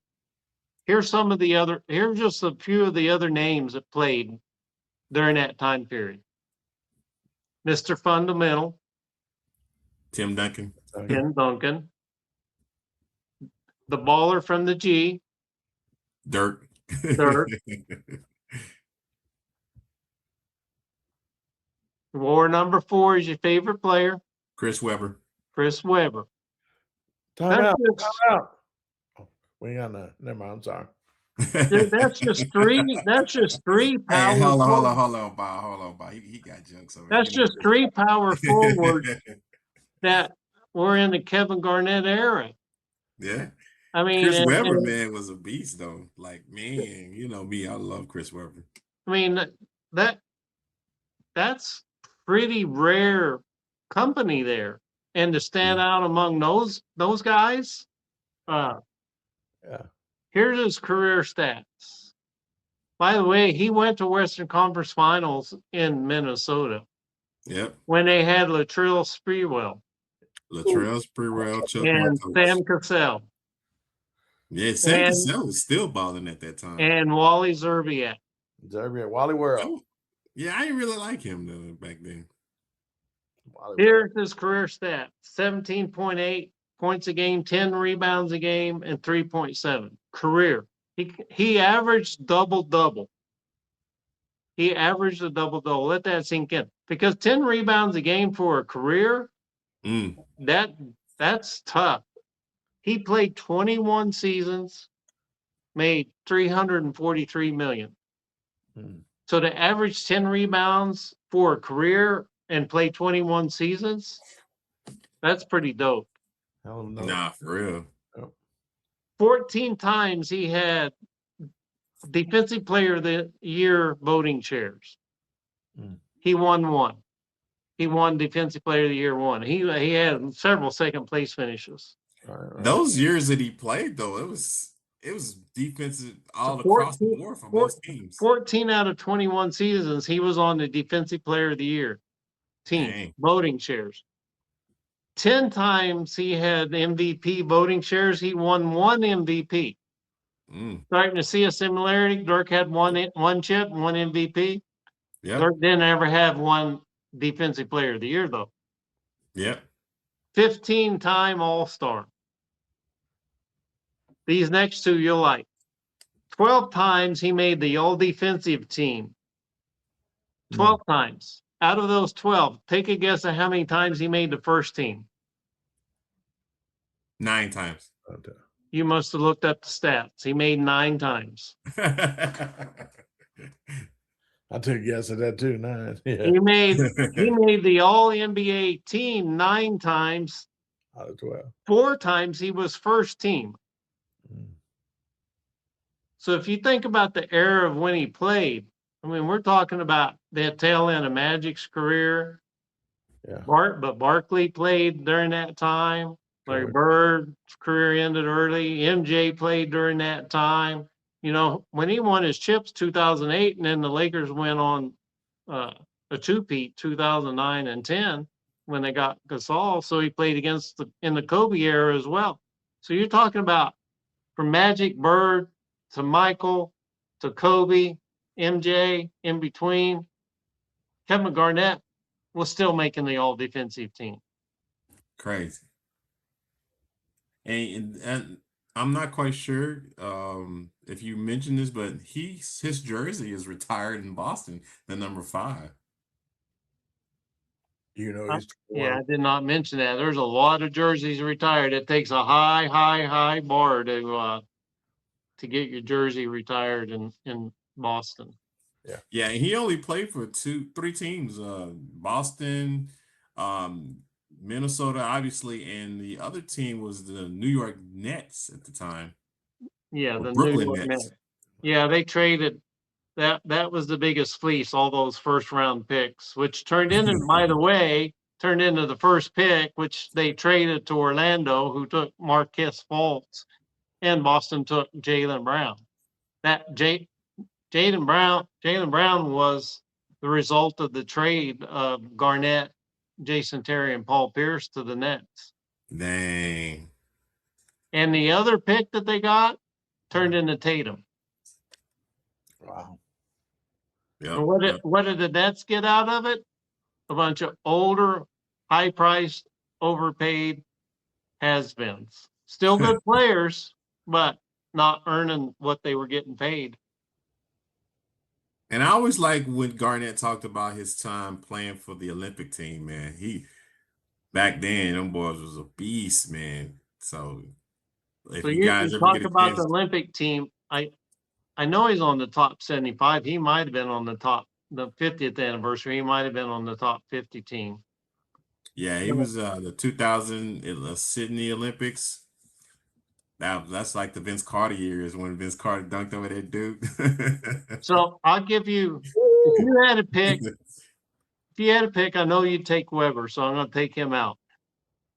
S2: Here's just a few of the other names that played during that time period. Mr. Fundamental,
S1: Tim Duncan.
S2: Ken Duncan, the baller from the G,
S1: Dirk.
S2: Dirk. War number 4 is your favorite player,
S1: Chris Webber.
S2: Chris Webber.
S3: Time out.
S2: That's
S3: Time out. Oh, we ain't got none. Never mind. I'm sorry.
S2: That's just three. That's just three power.
S1: Hey, hold on, Bob. He got jokes over
S2: That's
S1: here.
S2: just 3 power forwards that were in the Kevin Garnett era.
S1: Yeah.
S2: I mean,
S1: Chris Webber, man, was a beast though. Like, man, you know me, I love Chris Webber.
S2: I mean that's pretty rare company there, and to stand out among those guys.
S3: Yeah.
S2: Here's his career stats. By the way, he went to Western Conference Finals in Minnesota.
S1: Yep.
S2: When they had Latrell Sprewell.
S1: Chuck
S2: And
S1: Martos.
S2: Sam Cassell.
S1: Yeah, Sam Cassell was still balling at that time.
S2: And Wally Zerbiak.
S3: Wally World.
S1: Oh, yeah, I didn't really like him though back then.
S2: Here's his career stat: 17.8 points a game, 10 rebounds a game, and 3.7 career. He averaged double-double. He averaged a double-double. Let that sink in. Because 10 rebounds a game for a career, that's tough. He played 21 seasons, made $343 million. So to average 10 rebounds for a career and play 21 seasons, that's pretty dope.
S3: Hell no.
S1: Nah, for real.
S2: 14 times he had Defensive Player of the Year voting shares. He won one. He won Defensive Player of the Year one. He had several second place finishes.
S3: Right.
S1: Those years that he played though, it was defensive all across the board for most teams.
S2: 14 out of 21 seasons, he was on the Defensive Player of the Year team voting shares. 10 times he had MVP voting shares. He won one MVP. Starting to see a similarity. Dirk had one chip, one MVP. Yep. Dirk didn't ever have one Defensive Player of the Year though.
S1: Yep.
S2: 15-time All-Star. These next two you'll like. 12 times he made the All-Defensive team. 12 times. Out of those 12, take a guess at how many times he made the first team.
S1: 9 times.
S2: You must have looked up the stats. He made 9 times.
S3: I took a guess at that too. 9. Yeah.
S2: He made the All-NBA team 9 times.
S3: Out of 12.
S2: 4 times he was first team. So if you think about the era of when he played, I mean, we're talking about that tail end of Magic's career.
S3: Yeah.
S2: But Barkley played during that time. Larry Bird's career ended early. MJ played during that time. You know, when he won his chips 2008, and then the Lakers went on a two-peat 2009 and 10 when they got Gasol. So he played in the Kobe era as well. So you're talking about from Magic, Bird to Michael to Kobe, MJ in between. Kevin Garnett was still making the all-defensive team.
S1: Crazy. And I'm not quite sure if you mentioned this, but his jersey is retired in Boston, the number 5.
S3: You know,
S2: yeah, I did not mention that. There's a lot of jerseys retired. It takes a high bar to get your jersey retired in Boston.
S1: Yeah, and he only played for 3 teams: Boston, Minnesota, obviously, and the other team was the New York Nets at the time.
S2: Yeah, the Brooklyn Nets. Yeah, they traded. That was the biggest fleece, all those first round picks, which turned into, by the way, turned into the first pick, which they traded to Orlando, who took Marquez Fultz, and Boston took Jalen Brown. That Jalen Brown was the result of the trade of Garnett, Jason Terry, and Paul Pierce to the Nets.
S1: Dang.
S2: And the other pick that they got turned into Tatum.
S3: Wow.
S1: Yep,
S2: And what did the Nets get out of it? A bunch of older, high-priced, overpaid has-beens. Still good players, but not earning what they were getting paid.
S1: And I always like when Garnett talked about his time playing for the Olympic team, man. Back then, them boys was a beast, man. So if
S2: So
S1: you
S2: you
S1: guys ever
S2: talk
S1: get a
S2: about the
S1: chance,
S2: Olympic team. I know he's on the top 75. He might have been on the 50th anniversary. He might have been on the top 50 team.
S1: yeah, he was the 2000 Sydney Olympics. That's like the Vince Carter years when Vince Carter dunked over that dude.
S2: So I'll give you, if you had to pick, I know you'd take Weber, so I'm going to take him out.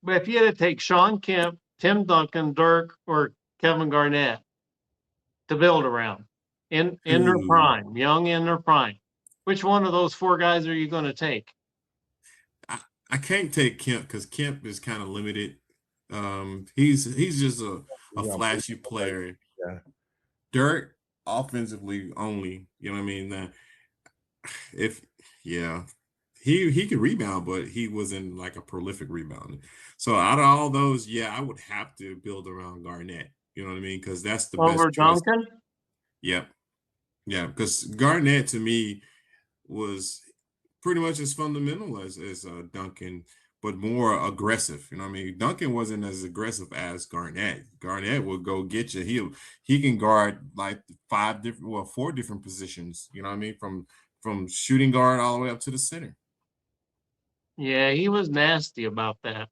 S2: But if you had to take Sean Kemp, Tim Duncan, Dirk, or Kevin Garnett to build around in their prime, young in their prime, which one of those four guys are you going to take?
S1: I can't take Kemp because Kemp is kind of limited. He's just a flashy player.
S3: Yeah.
S1: Dirk offensively only, you know what I mean? He could rebound, but he wasn't like a prolific rebounder. So out of all those, I would have to build around Garnett. You know what I mean? Because that's the
S2: Over
S1: best choice.
S2: Duncan?
S1: Yep. Yeah, because Garnett to me was pretty much as fundamental as Duncan, but more aggressive. You know what I mean? Duncan wasn't as aggressive as Garnett. Garnett will go get you. He can guard like four different positions. You know what I mean? From shooting guard all the way up to the center.
S2: Yeah, he was nasty about that.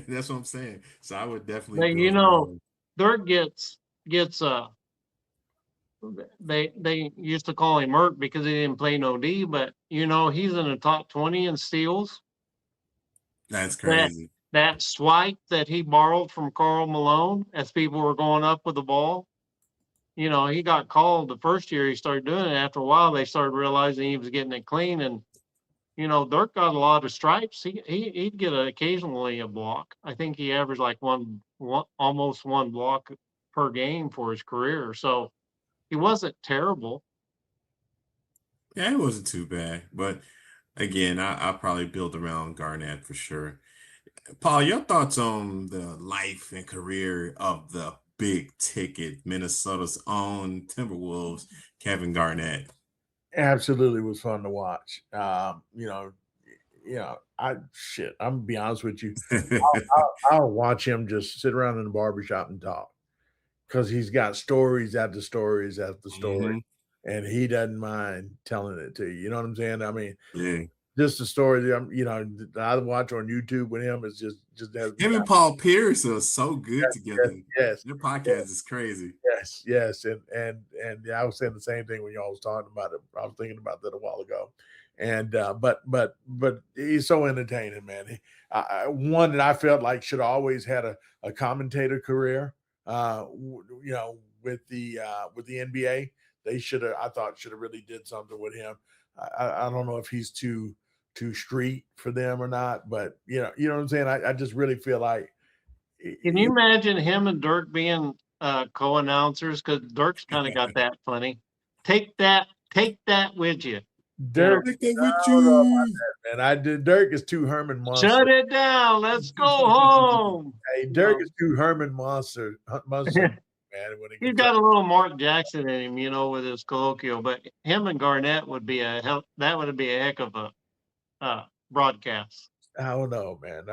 S1: That's what I'm saying. So I would definitely.
S2: But you know, Dirk gets they used to call him Merc because he didn't play no D, but you know, he's in the top 20 in steals.
S1: That's crazy.
S2: That swipe that he borrowed from Karl Malone as people were going up with the ball. You know, he got called the first year he started doing it. After a while, they started realizing he was getting it clean. And, you know, Dirk got a lot of stripes. He'd get occasionally a block. I think he averaged like almost one block per game for his career. So he wasn't terrible.
S1: Yeah, it wasn't too bad. But again, I'll probably build around Garnett for sure. Paul, your thoughts on the life and career of the big ticket Minnesota's own Timberwolves, Kevin Garnett?
S3: Absolutely was fun to watch. I'm gonna be honest with you. I'll watch him just sit around in the barbershop and talk because he's got stories after stories after story, and he doesn't mind telling it to you. You know what I'm saying? I mean, just the story that I watch on YouTube with him is just
S1: him and Paul Pierce are so good together.
S3: Yes,
S1: their podcast is crazy.
S3: Yes, and I was saying the same thing when y'all was talking about it. I was thinking about that a while ago, and but he's so entertaining, man. One that I felt like should have always had a commentator career. With the NBA, they should have. I thought should have really did something with him. I don't know if he's too street for them or not, but you know what I'm saying. I just really feel like.
S2: Can you imagine him and Dirk being co-announcers? Because Dirk's kind of got that funny. Take that with you.
S3: Dirk,
S1: with you.
S3: Man. Dirk is too Herman Monster.
S2: Shut it down. Let's go home.
S3: Hey, Dirk is too Herman Monster. Man,
S2: he's got a little Mark Jackson in him, you know, with his colloquial. But him and Garnett would be a heck of a broadcast.
S3: I don't know, man.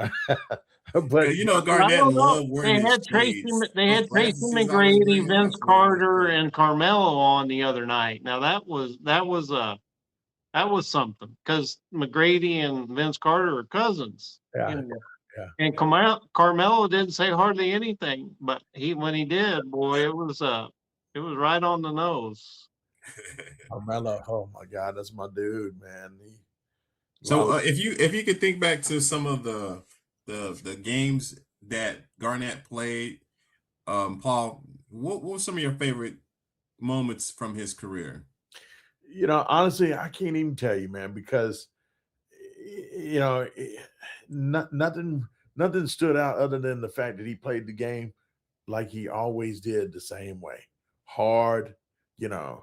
S1: But you know, Garnett loved wearing his shades.
S2: They had Tracy McGrady, Vince Carter, and Carmelo on the other night. Now that was something because McGrady and Vince Carter are cousins.
S3: Yeah.
S2: And Carmelo didn't say hardly anything, but when he did, boy, it was right on the nose.
S3: Carmelo, oh my God, that's my dude, man.
S1: So if you could think back to some of the games that Garnett played, Paul, what were some of your favorite moments from his career?
S3: Honestly, I can't even tell you, man, because nothing stood out other than the fact that he played the game like he always did, the same way, hard. He was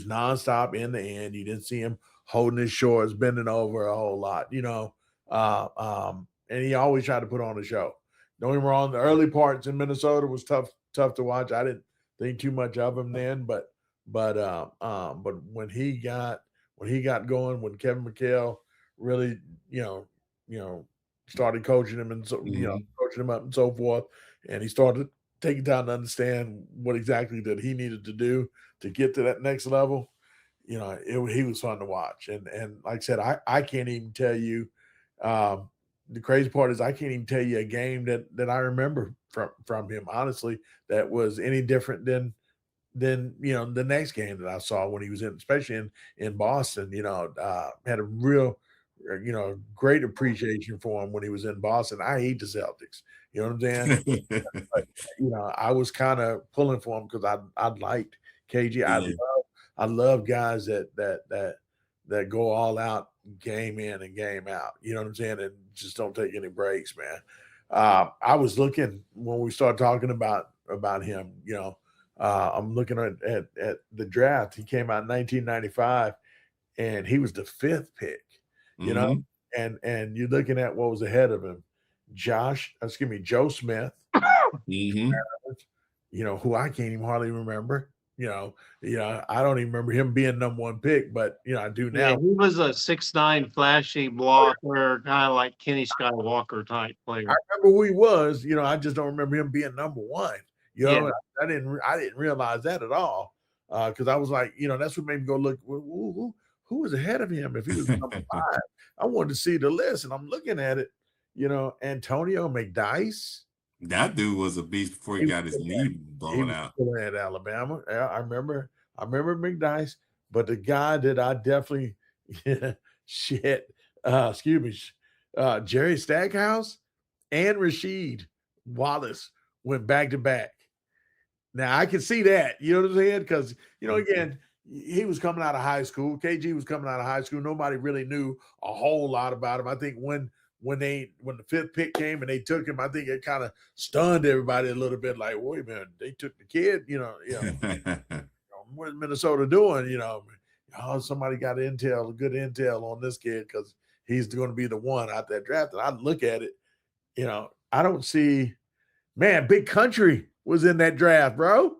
S3: nonstop in the end. You didn't see him holding his shorts, bending over a whole lot. And he always tried to put on a show. Don't get me wrong, the early parts in Minnesota was tough to watch. I didn't think too much of him then, but when he got going, when Kevin McHale really, you know, started coaching him and coaching him up and so forth, and he started taking time to understand what exactly that he needed to do to get to that next level. He was fun to watch, and like I said, I can't even tell you. The crazy part is I can't even tell you a game that I remember from him, honestly, that was any different than the next game that I saw when he was in, especially in Boston. Had a real great appreciation for him when he was in Boston. I hate the Celtics. You know what I'm saying? But, I was kind of pulling for him because I liked KG. I love guys that go all out game in and game out. You know what I'm saying? And just don't take any breaks, man. I was looking when we started talking about him. I'm looking at the draft. He came out in 1995, and he was the 5th pick.
S1: Mhm.
S3: And you're looking at what was ahead of him, Joe Smith,
S1: Mhm.
S3: who I can't even hardly remember. I don't even remember him being number 1 pick, but I do
S2: Yeah,
S3: now.
S2: he was a 6'9", flashy blocker, kind of like Kenny Skywalker type player.
S3: I remember who he was. I just don't remember him being number 1.
S2: Yeah.
S3: I didn't realize that at all, because I was like, that's what made me go look. Who was ahead of him if he was number 5? I wanted to see the list, and I'm looking at it. Antonio McDyess.
S1: That dude was a beast before he
S3: He
S1: got his knee
S3: he
S1: blown
S3: was
S1: out.
S3: still at Alabama. Yeah, I remember McDyess, but the guy that I definitely shit, excuse me, Jerry Stackhouse and Rasheed Wallace went back to back. Now I can see that, you know what I'm saying? Because again, he was coming out of high school. KG was coming out of high school. Nobody really knew a whole lot about him. I think when the 5th pick came and they took him, I think it kind of stunned everybody a little bit. Like, wait a minute, they took the kid. What is Minnesota doing? Somebody got good intel on this kid because he's going to be the one out there drafted. I look at it, I don't see. Man, Big Country was in that draft, bro.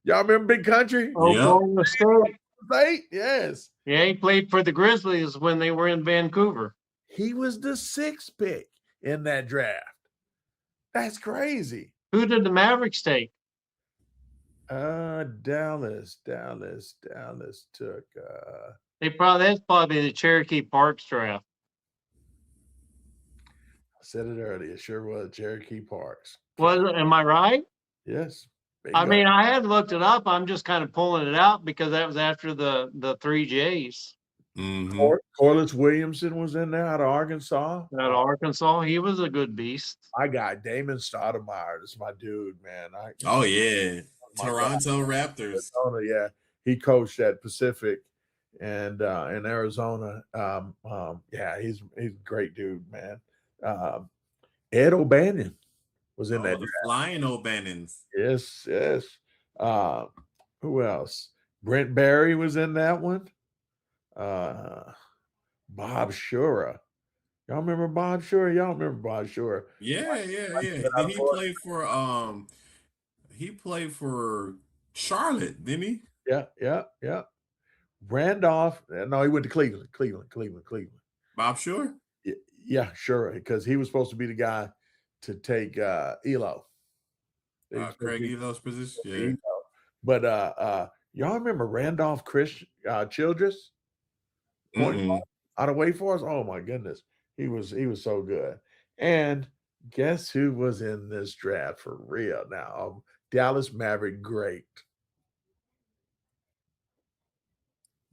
S3: Y'all remember Big Country?
S2: Oklahoma State.
S3: Right? Yes.
S2: Yeah, he played for the Grizzlies when they were in Vancouver.
S3: He was the 6th pick in that draft. That's crazy.
S2: Who did the Mavericks take?
S3: Dallas took
S2: That's probably the Cherokee Parks draft.
S3: I said it earlier. It sure was Cherokee Parks.
S2: Am I right?
S3: Yes.
S2: I mean, I had looked it up. I'm just kind of pulling it out because that was after the 3 J's.
S1: Mhm.
S3: Corliss Williamson was in there out of Arkansas.
S2: Out of Arkansas, he was a good beast.
S3: I got Damon Stoudemire. This is my dude, man.
S1: Oh yeah,
S3: my
S1: Toronto Raptors.
S3: Arizona, yeah. He coached at Pacific and in Arizona. Yeah, he's a great dude, man. Ed O'Bannon was in that
S1: The
S3: draft.
S1: Flying O'Bannons.
S3: Yes. Who else? Brent Barry was in that one. Bob Shura. Y'all remember Bob Shura? Y'all remember Bob Shura?
S1: Yeah. Then he played for Charlotte, didn't he?
S3: Yeah. Randolph. No, he went to Cleveland.
S1: Bob Shore?
S3: Yeah, sure. Because he was supposed to be the guy to take Elo.
S1: Craig Elo's position. Yeah.
S3: Elo. But y'all remember Randolph Childress? Point out of Wake Forest? Oh my goodness. He was so good. And guess who was in this draft for real now? Dallas Maverick great.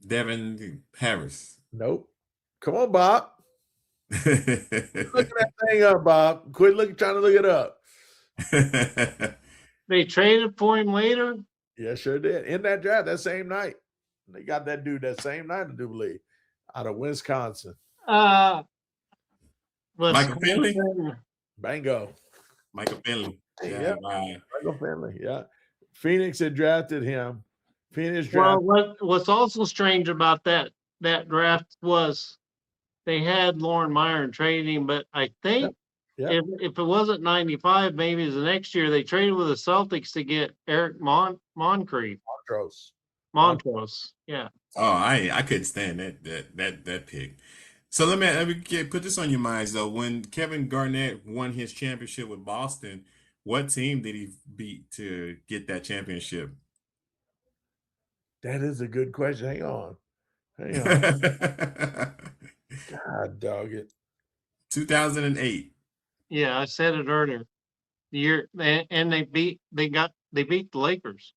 S1: Devin Harris.
S3: Nope. Come on, Bob. Look that thing up, Bob. Quit trying to look it up.
S2: They traded for him later.
S3: Yeah, sure did. In that draft, that same night. They got that dude that same night, I do believe, out of Wisconsin.
S1: Michael Finley?
S3: Bingo.
S1: Michael Finley.
S3: Yeah. Michael Finley. Yeah. Phoenix had drafted him. Phoenix
S2: Well,
S3: drafted.
S2: what's also strange about that draft was they had Lauren Meyer and traded him, but I think if it wasn't 95, maybe it was the next year they traded with the Celtics to get Eric Moncrief. Montrose. Yeah.
S1: Oh, I couldn't stand that pick. So let me put this on your minds though. When Kevin Garnett won his championship with Boston, what team did he beat to get that championship?
S3: That is a good question. Hang on. God dog it.
S1: 2008.
S2: Yeah, I said it earlier. The year and they beat the Lakers.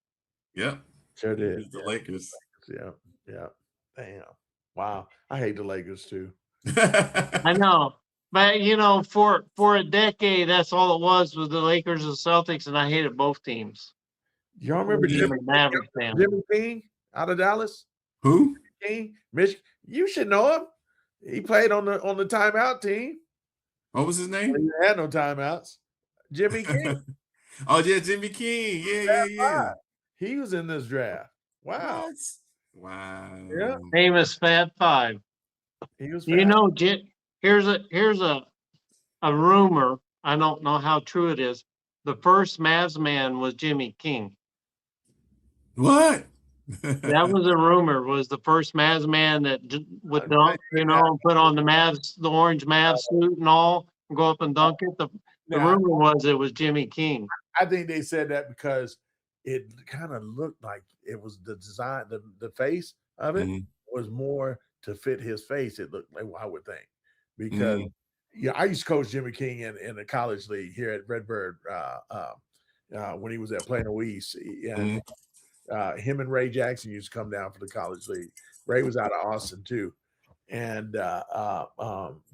S1: Yep.
S3: Sure did.
S1: The Lakers.
S3: Yeah. Damn. Wow. I hate the Lakers too.
S2: I know. But for a decade, that's all it was the Lakers and Celtics, and I hated both teams.
S3: Y'all remember Jimmy King out of Dallas?
S1: Who?
S3: King, Michigan. You should know him. He played on the timeout team.
S1: What was his name?
S3: He had no timeouts. Jimmy King.
S1: Oh yeah, Jimmy King. Yeah.
S3: He was in this draft. Wow.
S1: What? Wow.
S3: Yeah.
S2: Famous Fat Five.
S3: He was.
S2: Here's a rumor. I don't know how true it is. The first Mavs man was Jimmy King.
S1: What?
S2: That was a rumor. Was the first Mavs man that would dunk, put on the orange Mavs suit and all, and go up and dunk it. The rumor was it was Jimmy King.
S3: I think they said that because it kind of looked like it was the design, the face of it was more to fit his face. It looked like, I would think, because I used to coach Jimmy King in the college league here at Redbird when he was at Plano East. And him and Ray Jackson used to come down for the college league. Ray was out of Austin too. And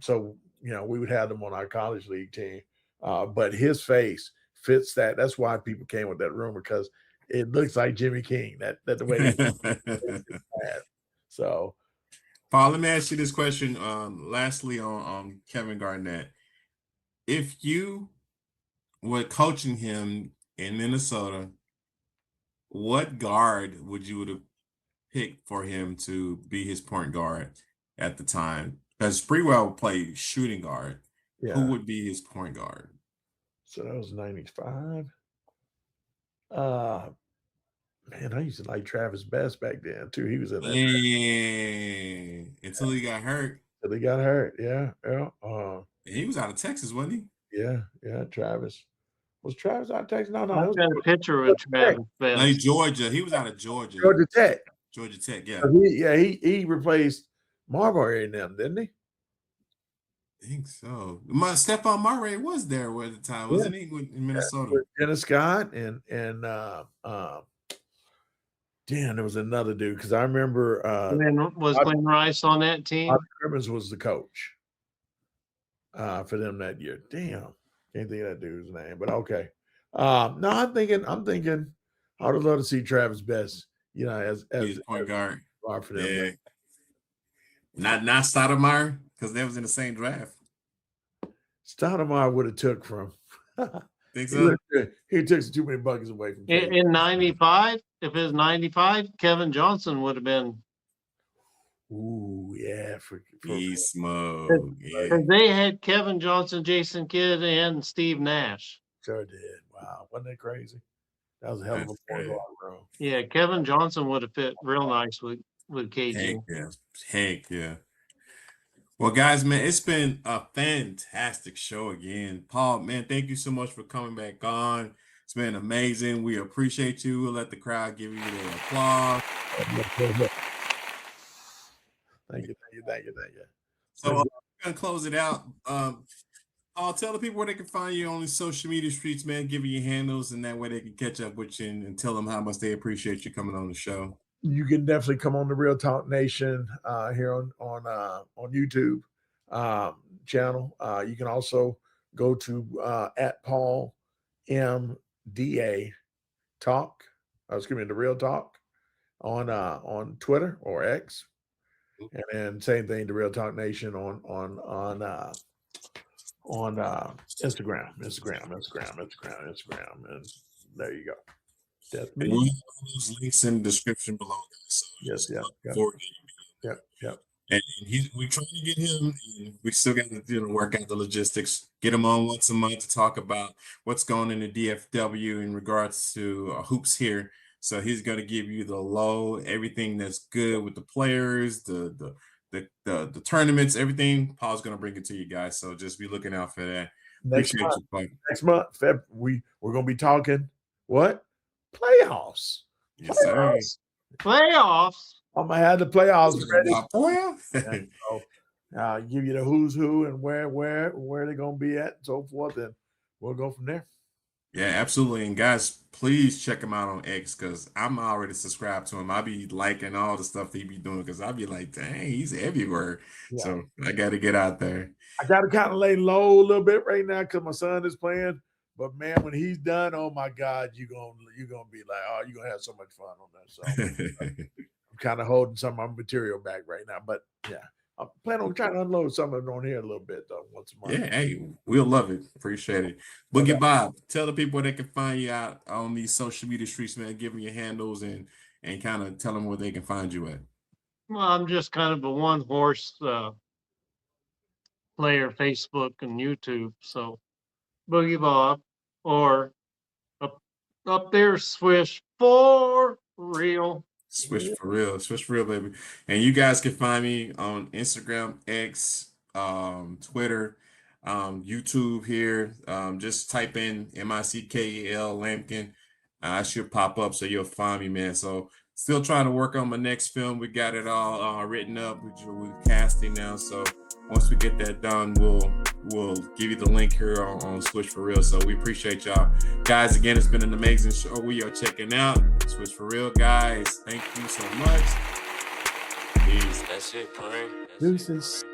S3: so, we would have them on our college league team. But his face fits that. That's why people came with that rumor, because it looks like Jimmy King, that the way he So,
S1: Paul, let me ask you this question. Lastly, on Kevin Garnett, if you were coaching him in Minnesota, what guard would you have picked for him to be his point guard at the time? Because Sprewell played shooting guard. Yeah. Who would be his point guard?
S3: So that was 95. Man, I used to like Travis Best back then too. He was in that.
S1: Yeah, until he got hurt.
S3: Yeah.
S1: He was out of Texas, wasn't
S3: he? Yeah. Travis. Was Travis out of Texas? No.
S2: I've got a picture with Travis Best.
S1: No, Georgia. He was out of Georgia.
S3: Georgia Tech,
S1: yeah.
S3: He replaced Marbury in them, didn't he?
S1: I think so. Stephon Marbury was there at the time, wasn't he? In Minnesota.
S3: With Dennis Scott and there was another dude, because I remember
S2: Glenn Rice on that team?
S3: Crimmins was the coach for them that year. Damn. Can't think of that dude's name, but okay. No, I'm thinking I would love to see Travis Best, as
S1: point guard
S3: for them.
S1: Yeah. Not Stoudemire, because they was in the same draft.
S3: Stoudemire would have took from.
S1: Think so?
S3: He took too many buckets away from.
S2: In 95, if it was 95, Kevin Johnson would have been.
S3: Ooh, yeah.
S1: Beast Smoke.
S2: Yeah. They had Kevin Johnson, Jason Kidd, and Steve Nash.
S3: Sure did. Wow. Wasn't that crazy? That was a hell of a point guard room.
S2: Yeah, Kevin Johnson would have fit real nice with KG.
S1: Heck yeah. Well, guys, man, it's been a fantastic show again. Paul, man, thank you so much for coming back on. It's been amazing. We appreciate you. We'll let the crowd give you the applause.
S3: Thank you.
S1: So I'm going to close it out. I'll tell the people where they can find you on the social media streets, man. Give you your handles, and that way they can catch up with you and tell them how much they appreciate you coming on the show.
S3: you can definitely come on the Real Talk Nation here on YouTube channel. You can also go to at Paul MDA Talk. Excuse me, the Real Talk on Twitter or X, and then same thing, the Real Talk Nation on Instagram, and there you go. That's me.
S1: We'll have those links in the description below, guys. So
S3: Yes, yeah. Yep.
S1: And we're trying to get him, and we still got to work out the logistics. Get him on once a month to talk about what's going in the DFW in regards to hoops here. So he's going to give you the low, everything that's good with the players, the tournaments, everything. Paul's going to bring it to you guys. So just be looking out for that.
S3: Next month, we're going to be talking what? Playoffs.
S1: Yes, sir.
S2: Playoffs.
S3: I'm gonna have the playoffs ready.
S1: So,
S3: give you the who's who and where they're gonna be at and so forth, and we'll go from there.
S1: Yeah, absolutely. And guys, please check him out on X because I'm already subscribed to him. I'll be liking all the stuff he be doing because I'll be like, dang, he's everywhere. Yeah. So I got to get out there.
S3: I got to kind of lay low a little bit right now because my son is playing. But man, when he's done, oh my God, you're gonna be like, oh, you're gonna have so much fun on that. So I'm kind of holding some of my material back right now. But yeah, I'm planning on trying to unload some of it on here a little bit though, once a month.
S1: Yeah, hey, we'll love it. Appreciate it. Boogey Bob, tell the people they can find you out on these social media streets, man. Give them your handles and kind of tell them where they can find you at.
S2: Well, I'm just kind of a one horse player, Facebook and YouTube. So Boogey Bob, or up there, Swish for real.
S1: Swish for real, baby. And you guys can find me on Instagram, X, Twitter, YouTube here. Just type in MICKEL Lampkin. I should pop up so you'll find me, man. So still trying to work on my next film. We got it all written up. We're casting now. So once we get that done, we'll give you the link here on Swish for Real. So we appreciate y'all. Guys, again, it's been an amazing show. We are checking out Swish for Real, guys. Thank you so much. Peace.
S4: That's it, Pray.
S3: Deuces.